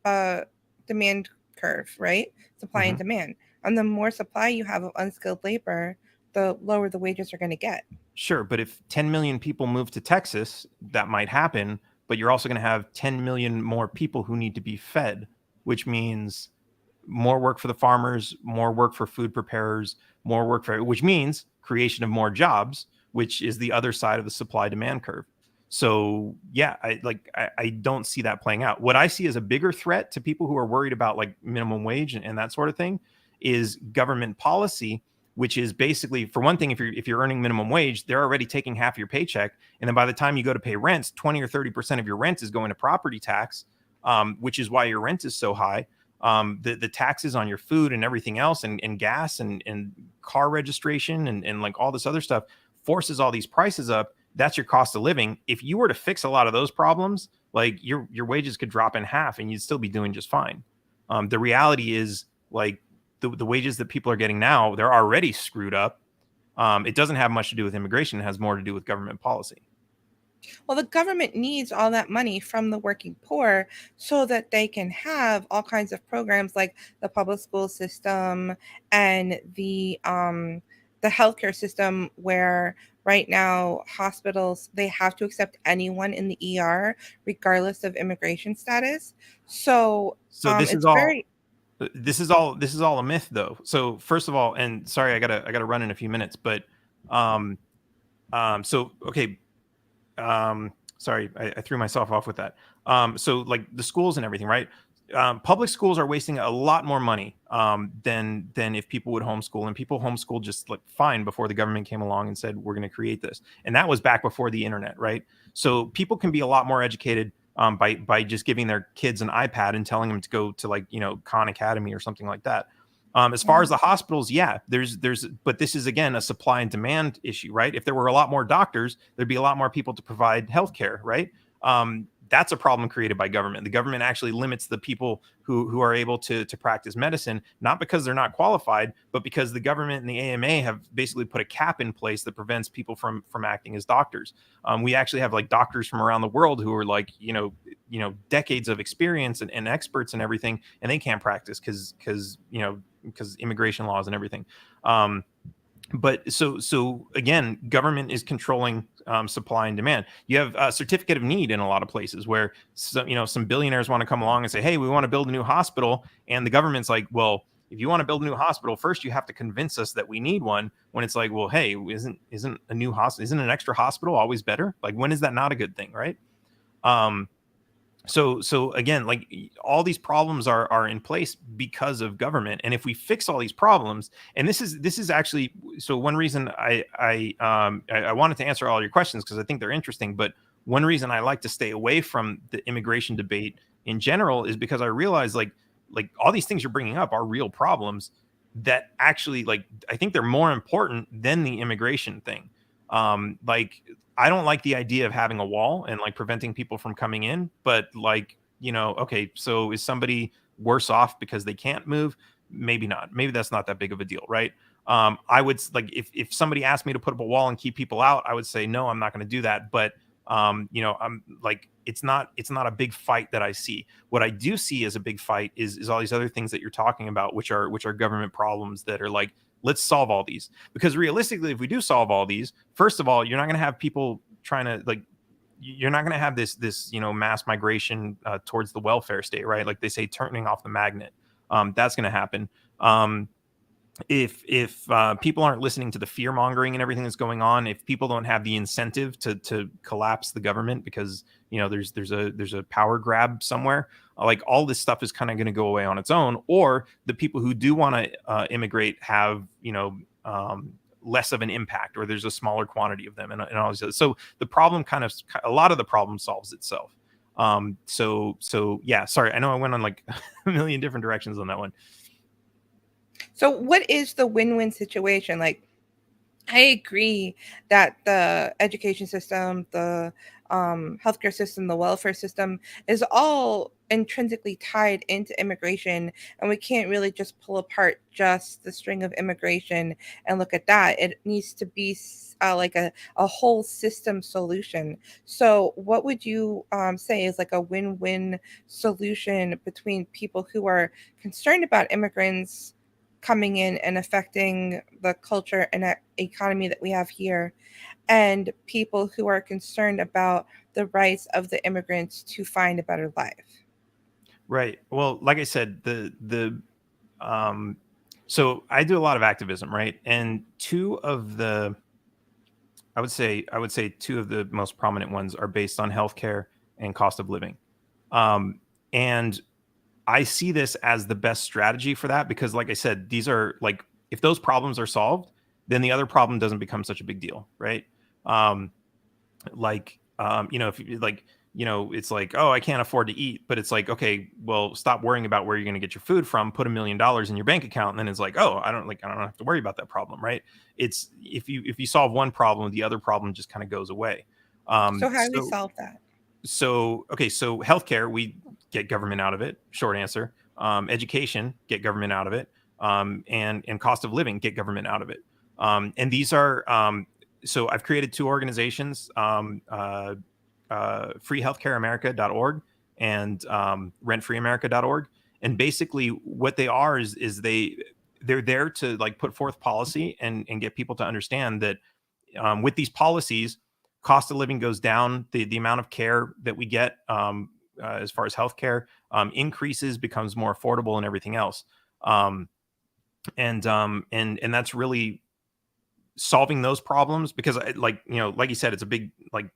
a demand curve, right? Supply and Mhm. demand. And the more supply you have of unskilled labor, the lower the wages are going to get. Sure, but if 10 million people move to Texas, that might happen, but you're also going to have 10 million more people who need to be fed, which means more work for the farmers, more work for food preparers, more work for, which means creation of more jobs, which is the other side of the supply demand curve. So yeah, I don't see that playing out. What I see as a bigger threat to people who are worried about, like, minimum wage and that sort of thing, is government policy, which is basically, for one thing, if you're earning minimum wage, they're already taking half your paycheck, and then by the time you go to pay rents, 20 or 30% of your rent is going to property tax, which is why your rent is so high. The taxes on your food and everything else, and gas and car registration and like all this other stuff forces all these prices up. That's your cost of living. If you were to fix a lot of those problems, like, your wages could drop in half and you'd still be doing just fine. The reality is, like, the wages that people are getting now, they're already screwed up. It doesn't have much to do with immigration. It has more to do with government policy. Well, the government needs all that money from the working poor so that they can have all kinds of programs like the public school system and the healthcare system, where right now hospitals, they have to accept anyone in the ER regardless of immigration status. So So this is it's all very this is all a myth, though. So first of all, and sorry, I gotta run in a few minutes, but um so okay, sorry, I threw myself off with that. So, like, the schools and everything, right? Public schools are wasting a lot more money than if people would homeschool, and people homeschool just, like, fine before the government came along and said, we're going to create this, and that was back before the internet, right? So people can be a lot more educated by just giving their kids an iPad and telling them to go to, like, Khan Academy or something like that. As far as the hospitals, yeah, but this is, again, a supply and demand issue, right? If there were a lot more doctors, there'd be a lot more people to provide healthcare, right? That's a problem created by government. The government actually limits the people who are able to practice medicine, not because they're not qualified, but because the government and the AMA have basically put a cap in place that prevents people from acting as doctors. We actually have, like, doctors from around the world who are, like, decades of experience and experts and everything, and they can't practice because immigration laws and everything. But so again, government is controlling supply and demand. You have a certificate of need in a lot of places where some billionaires want to come along and say, hey, we want to build a new hospital, and the government's like, well, if you want to build a new hospital, first you have to convince us that we need one. When it's like, well, hey, isn't a new hospital, isn't an extra hospital always better? Like, when is that not a good thing, right? So again, like, all these problems are in place because of government, and if we fix all these problems, and this is actually, so one reason I wanted to answer all your questions, because I think they're interesting, but one reason I like to stay away from the immigration debate in general is because I realize, like all these things you're bringing up are real problems that actually, like, I think they're more important than the immigration thing. Like, I don't like the idea of having a wall and, like, preventing people from coming in, but, like, okay, so is somebody worse off because they can't move? Maybe not. Maybe that's not that big of a deal, right? I would, like, if somebody asked me to put up a wall and keep people out, I would say, no, I'm not going to do that. But I'm like, it's not a big fight that I see. What I do see as a big fight is all these other things that you're talking about, which are government problems that are, like, let's solve all these. Because realistically, if we do solve all these, first of all, you're not going to have people trying to like, you're not going to have this mass migration towards the welfare state, right? Like they say, turning off the magnet. That's going to happen. If people aren't listening to the fear mongering and everything that's going on, if people don't have the incentive to collapse the government because there's a power grab somewhere, like all this stuff is kind of going to go away on its own, or the people who do want to immigrate have less of an impact, or there's a smaller quantity of them, and all this. So the problem a lot of the problem solves itself. So yeah, sorry, I know I went on like a million different directions on that one. So what is the win-win situation? Like, I agree that the education system, the healthcare system, the welfare system is all intrinsically tied into immigration, and we can't really just pull apart just the string of immigration and look at that. It needs to be like a whole system solution. So what would you say is like a win-win solution between people who are concerned about immigrants coming in and affecting the culture and economy that we have here, and people who are concerned about the rights of the immigrants to find a better life? Right. Well, like I said, so I do a lot of activism, right? And I would say two of the most prominent ones are based on healthcare and cost of living. And I see this as the best strategy for that because, like I said, these are like, if those problems are solved, then the other problem doesn't become such a big deal, right? If you like, it's like, oh, I can't afford to eat, but it's like, okay, well, stop worrying about where you're going to get your food from, put $1 million in your bank account. And then it's like, oh, I don't have to worry about that problem. Right. It's if you solve one problem, the other problem just kind of goes away. So how do we solve that? So healthcare, we get government out of it. Short answer. Education, get government out of it. And cost of living, get government out of it. And these are so I've created two organizations, freehealthcareamerica.org and rentfreeamerica.org. And basically what they are is they're there to like put forth policy and get people to understand that with these policies, cost of living goes down, the amount of care that we get as far as healthcare increases, becomes more affordable, and everything else. And that's really solving those problems, because like you said, it's a big like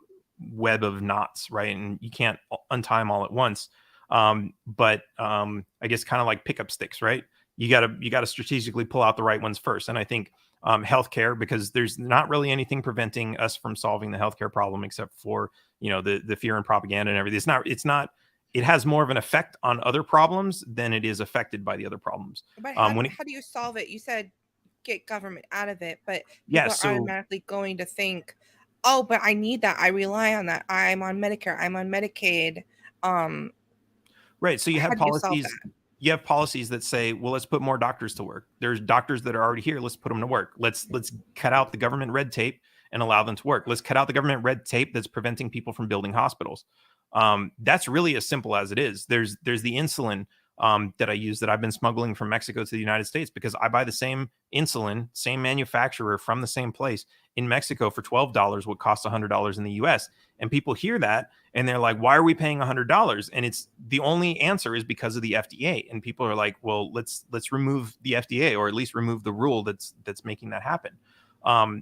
web of knots, right? And you can't untie them all at once. But I guess kind of like pickup sticks, right? You gotta strategically pull out the right ones first. And I think healthcare, because there's not really anything preventing us from solving the healthcare problem except for the fear and propaganda and everything. It has more of an effect on other problems than it is affected by the other problems. But how do you solve it? You said get government out of it, but people are automatically going to think, oh, but I need that. I rely on that. I'm on Medicare. I'm on Medicaid. Right. So you have policies. You have policies that say, well, let's put more doctors to work. There's doctors that are already here. Let's put them to work. Let's cut out the government red tape and allow them to work. Let's cut out the government red tape that's preventing people from building hospitals. That's really as simple as it is. There's the insulin that I use that I've been smuggling from Mexico to the United States, because I buy the same insulin, same manufacturer from the same place in Mexico for $12, what costs $100 in the US. And people hear that and they're like, why are we paying $100? And it's the only answer is because of the FDA. And people are like, well, let's remove the FDA, or at least remove the rule that's making that happen.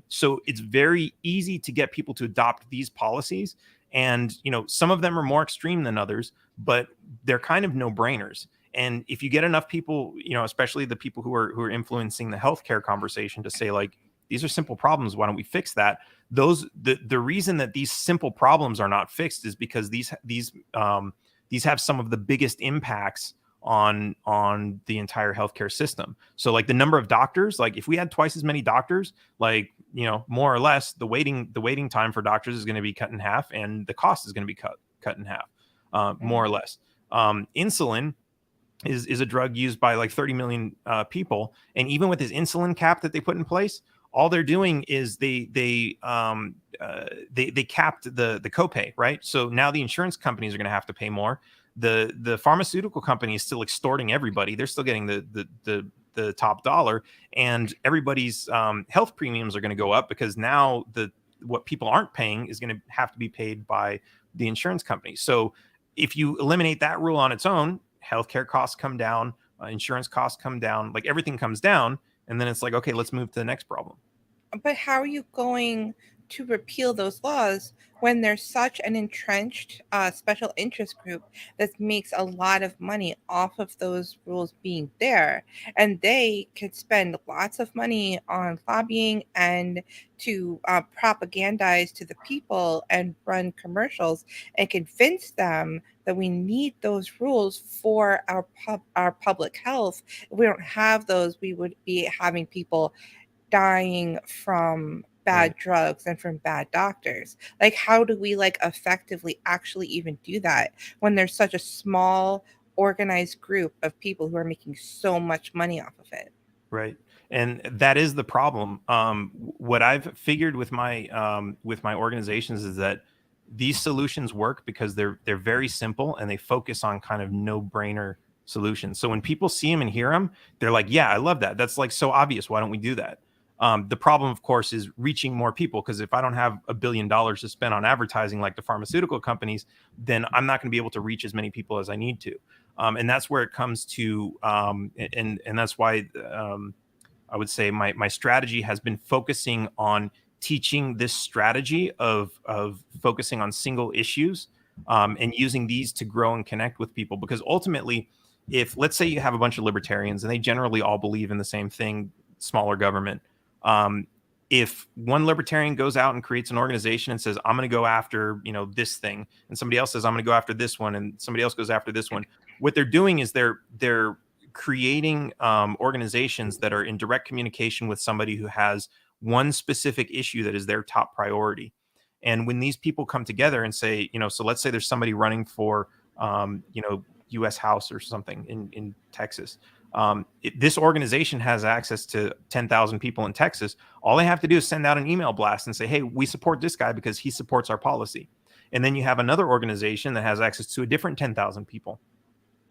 So it's very easy to get people to adopt these policies. And, some of them are more extreme than others, but they're kind of no-brainers. And if you get enough people, especially the people who are influencing the healthcare conversation, to say like, these are simple problems, why don't we fix that? The reason that these simple problems are not fixed is because these have some of the biggest impacts on the entire healthcare system. So like the number of doctors, like if we had twice as many doctors, like, more or less, the waiting time for doctors is going to be cut in half, and the cost is going to be cut in half, more or less. Insulin is a drug used by like 30 million people, and even with this insulin cap that they put in place, all they're doing is they capped the copay, right? So now the insurance companies are going to have to pay more. The pharmaceutical company is still extorting everybody. They're still getting the top dollar, and everybody's health premiums are going to go up because now what people aren't paying is going to have to be paid by the insurance company. So if you eliminate that rule on its own, healthcare costs come down, insurance costs come down, like everything comes down, and then it's like, okay, let's move to the next problem. But how are you going to repeal those laws when there's such an entrenched special interest group that makes a lot of money off of those rules being there? And they could spend lots of money on lobbying and to propagandize to the people and run commercials and convince them that we need those rules for our public health. If we don't have those, we would be having people dying from bad Right. drugs and from bad doctors. Like, how do we like effectively actually even do that when there's such a small organized group of people who are making so much money off of it? Right. And that is the problem. What I've figured with my organizations is that these solutions work because they're very simple and they focus on kind of no brainer solutions. So when people see them and hear them, they're like, "Yeah, I love that. That's like so obvious. Why don't we do that?" The problem, of course, is reaching more people, because if I don't have $1 billion to spend on advertising like the pharmaceutical companies, then I'm not going to be able to reach as many people as I need to. And that's where it comes to, and that's why I would say my strategy has been focusing on teaching this strategy of focusing on single issues, and using these to grow and connect with people. Because ultimately, if let's say you have a bunch of libertarians and they generally all believe in the same thing, smaller government. Um, if one libertarian goes out and creates an organization and says, I'm going to go after, this thing, and somebody else says, I'm going to go after this one, and somebody else goes after this one, what they're doing is they're creating organizations that are in direct communication with somebody who has one specific issue that is their top priority. And when these people come together and say, so let's say there's somebody running for, U.S. House or something in Texas. This organization has access to 10,000 people in Texas. All they have to do is send out an email blast and say, hey, we support this guy because he supports our policy. And then you have another organization that has access to a different 10,000 people.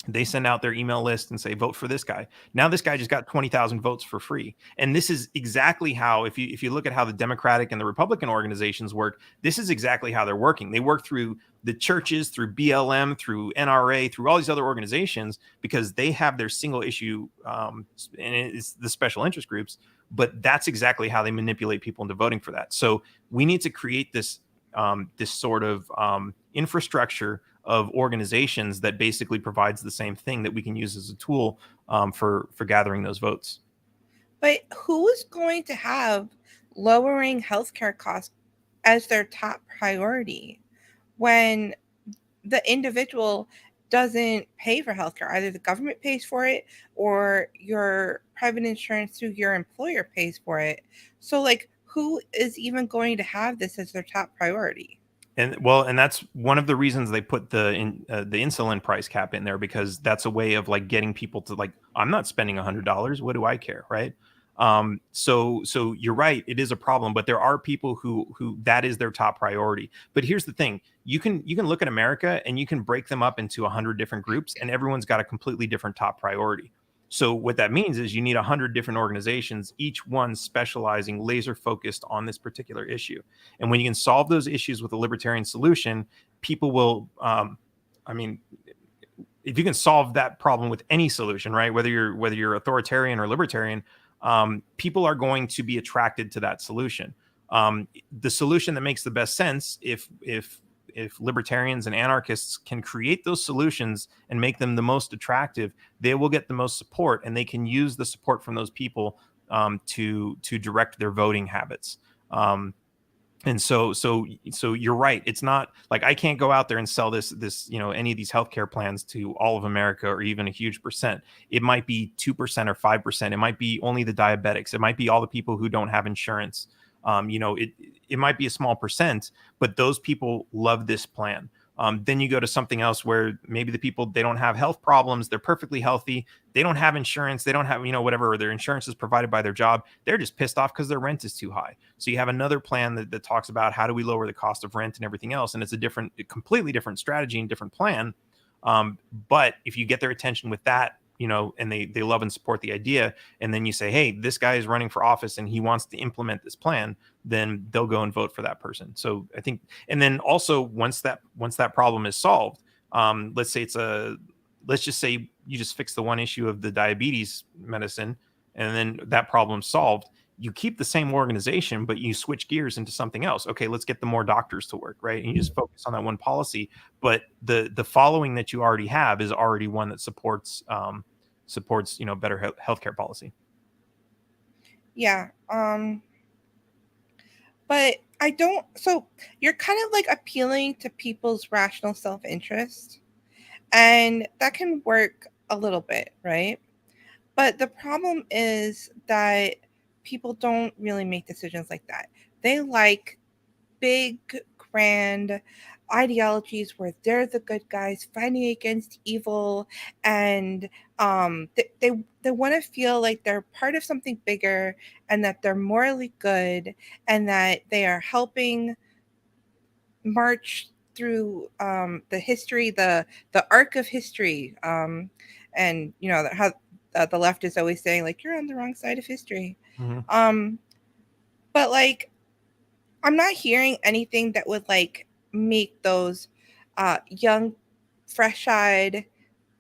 They send out their email list and say, vote for this guy. Now this guy just got 20,000 votes for free. And this is exactly how, if you look at how the Democratic and the Republican organizations work, this is exactly how they're working. They work through the churches, through BLM, through NRA, through all these other organizations, because they have their single issue, and it's the special interest groups. But that's exactly how they manipulate people into voting for that. So we need to create this sort of infrastructure of organizations that basically provides the same thing that we can use as a tool for gathering those votes. But who is going to have lowering healthcare costs as their top priority when the individual doesn't pay for healthcare? Either the government pays for it or your private insurance through your employer pays for it. So, like, who is even going to have this as their top priority? And that's one of the reasons they put the insulin price cap in there, because that's a way of like getting people to like, I'm not spending $100. What do I care, right? So you're right, it is a problem, but there are people who that is their top priority. But here's the thing: you can look at America and you can break them up into 100 different groups, and everyone's got a completely different top priority. So what that means is you need 100 different organizations, each one specializing laser focused on this particular issue. And when you can solve those issues with a libertarian solution, people will, I mean, if you can solve that problem with any solution, right? Whether you're authoritarian or libertarian, people are going to be attracted to that solution. The solution that makes the best sense, if libertarians and anarchists can create those solutions and make them the most attractive, they will get the most support, and they can use the support from those people to direct their voting habits. And so you're right. It's not like I can't go out there and sell this any of these healthcare plans to all of America, or even a huge percent. It might be 2% or 5%. It might be only the diabetics. It might be all the people who don't have insurance. It might be a small percent, but those people love this plan. Then you go to something else where maybe the people, they don't have health problems, they're perfectly healthy, they don't have insurance, they don't have whatever, their insurance is provided by their job, they're just pissed off because their rent is too high. So you have another plan that talks about how do we lower the cost of rent and everything else, and it's a completely different strategy and different plan. But if you get their attention with that, and they love and support the idea, and then you say, hey, this guy is running for office and he wants to implement this plan, then they'll go and vote for that person. So I think, and then also once that problem is solved, let's just say you just fix the one issue of the diabetes medicine, and then that problem's solved. You keep the same organization, but you switch gears into something else. Okay, let's get the more doctors to work, right? And you just focus on that one policy. But the following that you already have is already one that supports better healthcare policy. Yeah. But I don't. So you're kind of like appealing to people's rational self-interest, and that can work a little bit, right? But the problem is that people don't really make decisions like that. They like big, grand ideologies where they're the good guys fighting against evil, and they want to feel like they're part of something bigger, and that they're morally good, and that they are helping march through the history, the arc of history, and how the left is always saying like you're on the wrong side of history. Mm-hmm. But like I'm not hearing anything that would like make those young, fresh-eyed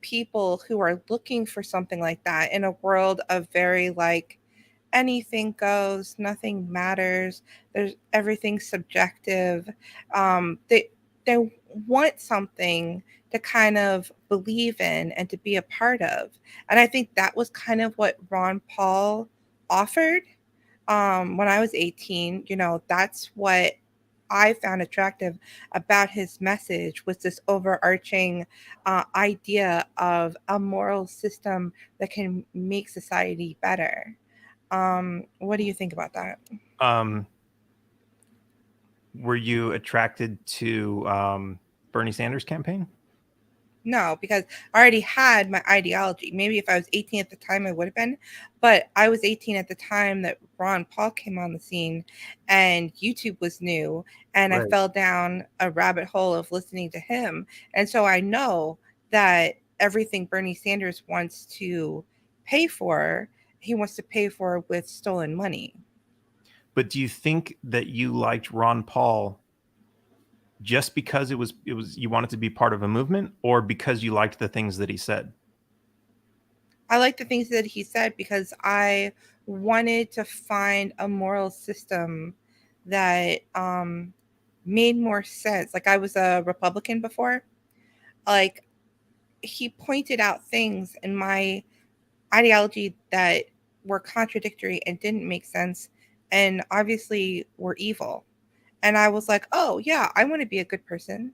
people who are looking for something like that in a world of very like anything goes, nothing matters. There's everything's subjective. They want something to kind of believe in and to be a part of, and I think that was kind of what Ron Paul offered when I was 18. That's what I found attractive about his message, was this overarching idea of a moral system that can make society better. What do you think about that? Were you attracted to Bernie Sanders' campaign? No, because I already had my ideology. Maybe if I was 18 at the time, I would have been. But I was 18 at the time that Ron Paul came on the scene and YouTube was new. And I Right. fell down a rabbit hole of listening to him. And so I know that everything Bernie Sanders wants to pay for, he wants to pay for with stolen money. But do you think that you liked Ron Paul just because it was you wanted to be part of a movement, or because you liked the things that he said? I like the things that he said because I wanted to find a moral system that made more sense. Like I was a Republican before. Like he pointed out things in my ideology that were contradictory and didn't make sense and obviously were evil. And I was like, oh yeah, I want to be a good person.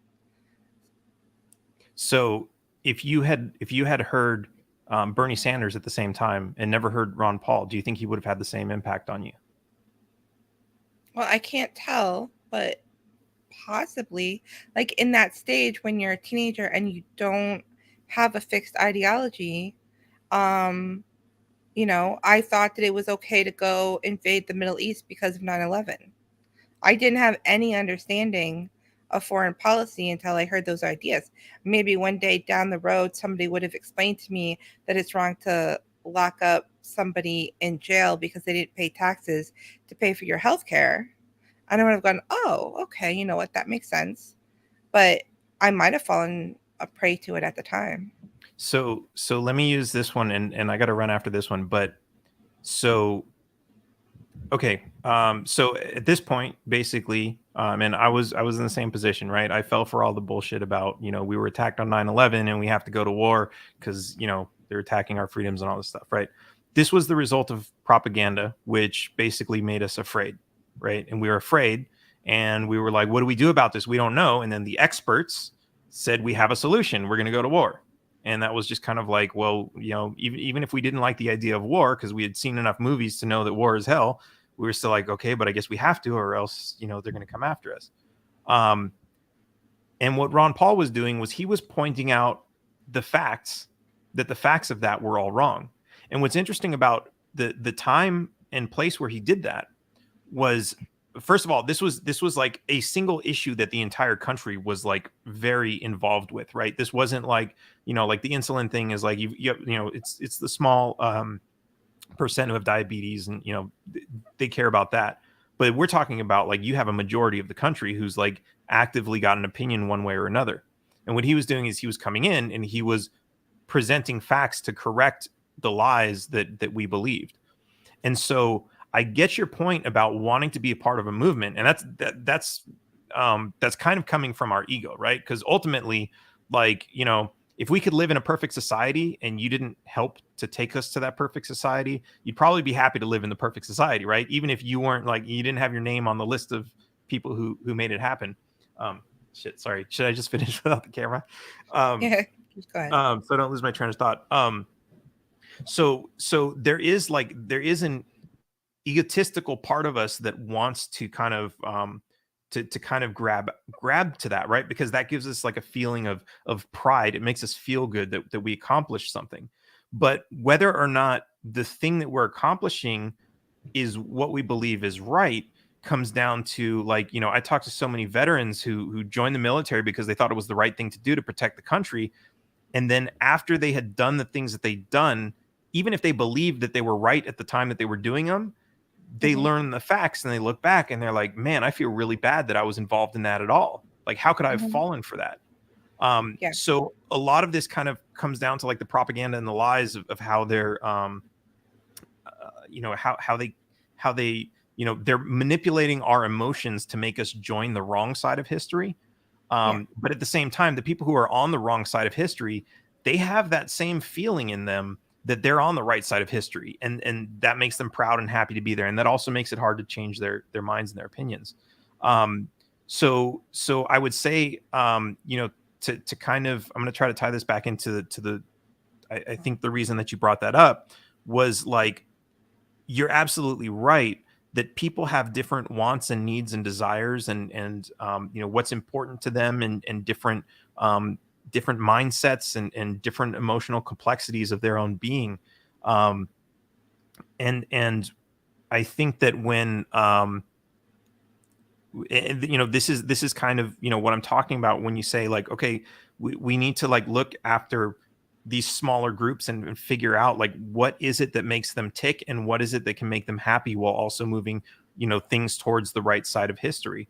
So if you had heard Bernie Sanders at the same time and never heard Ron Paul, do you think he would have had the same impact on you? Well, I can't tell, but possibly, like in that stage when you're a teenager and you don't have a fixed ideology. um I thought that it was okay to go invade the Middle East because of 9/11. I didn't have any understanding of foreign policy until I heard those ideas. Maybe one day down the road somebody would have explained to me that it's wrong to lock up somebody in jail because they didn't pay taxes to pay for your health care. And I would have gone, oh, okay, you know what, that makes sense. But I might have fallen a prey to it at the time. So let me use this one, and I got to run after this one. But so okay, so at this point, basically, and I was in the same position, right? I fell for all the bullshit about we were attacked on 9/11 and we have to go to war because they're attacking our freedoms and all this stuff, right? This was the result of propaganda, which basically made us afraid, right? And we were afraid, and we were like, what do we do about this? We don't know. And then the experts said we have a solution. We're going to go to war. And that was just kind of like, well, even if we didn't like the idea of war because we had seen enough movies to know that war is hell, we were still like, okay, but I guess we have to, or else they're going to come after us. Um, and what Ron Paul was doing was he was pointing out the facts, that the facts of that were all wrong. And what's interesting about the time and place where he did that was first of all, this was like a single issue that the entire country was like very involved with, right? This wasn't like, like the insulin thing is like it's the small percent who have diabetes, and they care about that. But we're talking about like you have a majority of the country who's like actively got an opinion one way or another. And what he was doing is he was coming in and he was presenting facts to correct the lies that we believed. And so I get your point about wanting to be a part of a movement, and that's kind of coming from our ego, right? Because ultimately, like, if we could live in a perfect society and you didn't help to take us to that perfect society, you'd probably be happy to live in the perfect society, right? Even if you weren't like, you didn't have your name on the list of people who made it happen. Shit, sorry. Should I just finish without the camera? Yeah, go ahead. So I don't lose my train of thought. So there is an egotistical part of us that wants to kind of to kind of grab to that, right? Because that gives us like a feeling of pride. It makes us feel good that we accomplished something. But whether or not the thing that we're accomplishing is what we believe is right comes down to, like, I talked to so many veterans who joined the military because they thought it was the right thing to do to protect the country. And then after they had done the things that they'd done, even if they believed that they were right at the time that they were doing them, they learn the facts and they look back and they're like, man, I feel really bad that I was involved in that at all. Like, how could I have fallen for that? Yeah. So a lot of this kind of comes down to like the propaganda and the lies of how they're, how they, they're manipulating our emotions to make us join the wrong side of history. But at the same time, the people who are on the wrong side of history, they have that same feeling in them that they're on the right side of history, and that makes them proud and happy to be there, and that also makes it hard to change their minds and their opinions. So I would say, to kind of, I'm going to try to tie this back into the I think the reason that you brought that up was like, you're absolutely right that people have different wants and needs and desires, and what's important to them, and different different mindsets and different emotional complexities of their own being. And I think that when this is kind of what I'm talking about when you say like, okay, we need to like look after these smaller groups and figure out like what is it that makes them tick and what is it that can make them happy while also moving things towards the right side of history.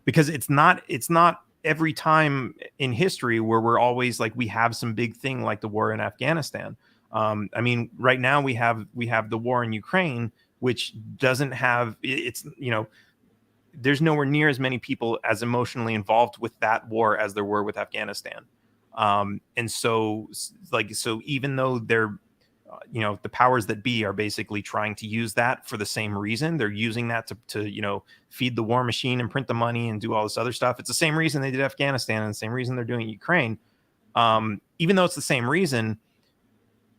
Because it's not every time in history where we're always like, we have some big thing like the war in Afghanistan. I mean, right now we have the war in Ukraine, which doesn't have, there's nowhere near as many people as emotionally involved with that war as there were with Afghanistan. And so even though they're, the powers that be are basically trying to use that for the same reason, they're using that to feed the war machine and print the money and do all this other stuff. It's the same reason they did Afghanistan and the same reason they're doing Ukraine. Even though it's the same reason,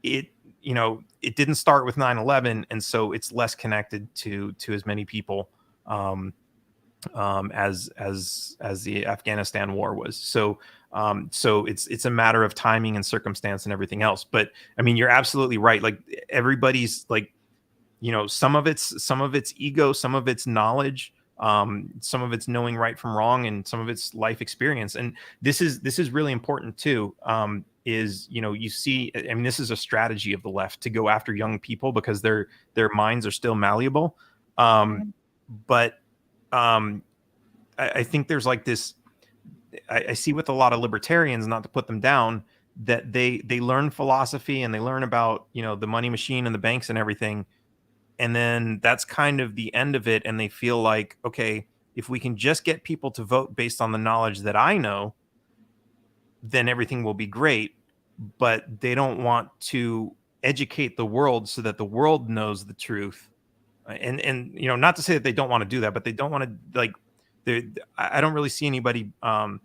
it didn't start with 9/11, and so it's less connected to as many people as the Afghanistan war was. So it's a matter of timing and circumstance and everything else. But I mean, you're absolutely right. Like, everybody's like, some of it's ego, some of it's knowledge, some of it's knowing right from wrong, and some of it's life experience. And this is really important too. Is you see, I mean, this is a strategy of the left to go after young people because their minds are still malleable. But I think there's like this, I see with a lot of libertarians, not to put them down, that they learn philosophy and they learn about the money machine and the banks and everything, and then that's kind of the end of it, and they feel like, okay, if we can just get people to vote based on the knowledge that I know, then everything will be great. But they don't want to educate the world so that the world knows the truth. And not to say that they don't want to do that, but they don't want to, like, I don't really see anybody or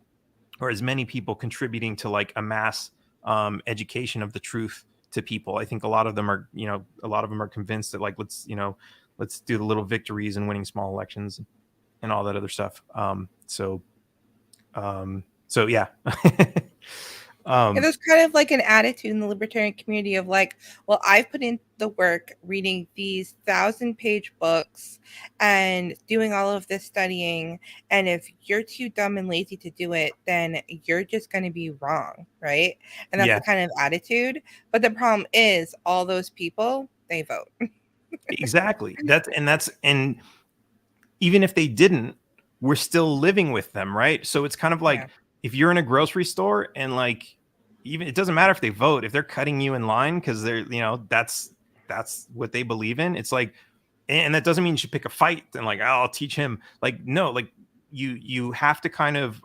as many people contributing to like a mass education of the truth to people. I think a lot of them are convinced that like, let's do the little victories and winning small elections and all that other stuff. So yeah. Yeah, Um, there's kind of like an attitude in the libertarian community of like, well, I've put in the work reading these 1,000-page books and doing all of this studying. And if you're too dumb and lazy to do it, then you're just going to be wrong. Right. And that's yeah, the kind of attitude. But the problem is, all those people, they vote. exactly. And even if they didn't, we're still living with them, right? So it's kind of Yeah. like if you're in a grocery store and like even it doesn't matter if they vote, if they're cutting you in line because they're, that's what they believe in. It's like, and that doesn't mean you should pick a fight and like, oh, I'll teach him. Like, no, like you have to kind of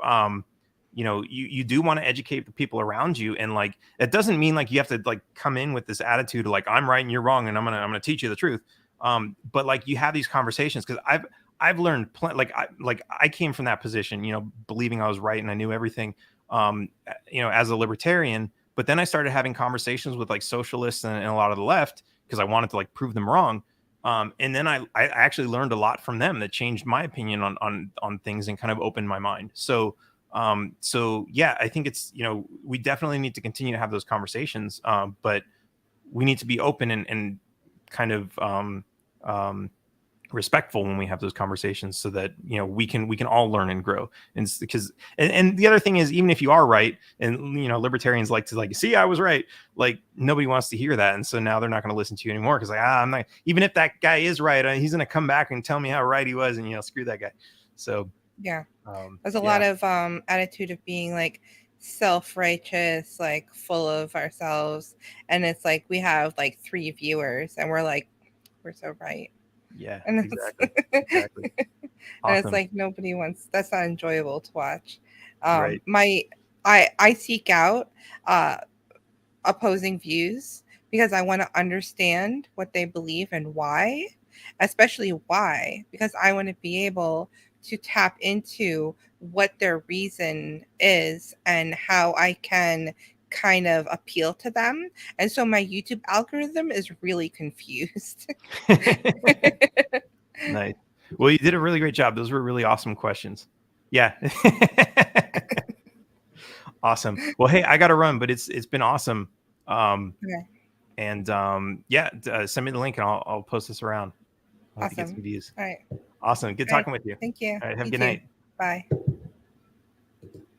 you do want to educate the people around you. And like that doesn't mean like you have to like come in with this attitude of like I'm right and you're wrong and I'm gonna teach you the truth. But like you have these conversations because I've learned like I came from that position, believing I was right and I knew everything, as a libertarian. But then I started having conversations with like socialists and a lot of the left because I wanted to like prove them wrong. And then I actually learned a lot from them that changed my opinion on things and kind of opened my mind. So yeah, I think it's we definitely need to continue to have those conversations, but we need to be open and kind of respectful when we have those conversations so that we can all learn and grow. And because and the other thing is, even if you are right and libertarians like to like see I was right, like nobody wants to hear that, and so now they're not going to listen to you anymore because like I'm not, even if that guy is right, he's going to come back and tell me how right he was, and screw that guy. So Yeah. There's a yeah, lot of attitude of being like self-righteous, like full of ourselves. And it's like we have like 3 viewers and we're like, we're so right. yeah, And it's exactly, exactly. and it's Awesome. like nobody wants, that's not enjoyable to watch. Right. My I seek out uh opposing views because I want to understand what they believe and why, especially why, because I want to be able to tap into what their reason is and how I can kind of appeal to them. And so my YouTube algorithm is really confused. Nice. Well, you did a really great job. Those were really awesome questions. Yeah. Awesome. Well, hey, I got to run, but it's been awesome. Okay, And yeah, send me the link and I'll post this around. I'll have to get some awesome. views. All right. Awesome. Good All right. talking with you. Thank you. All right. Have a You good too. night. Bye.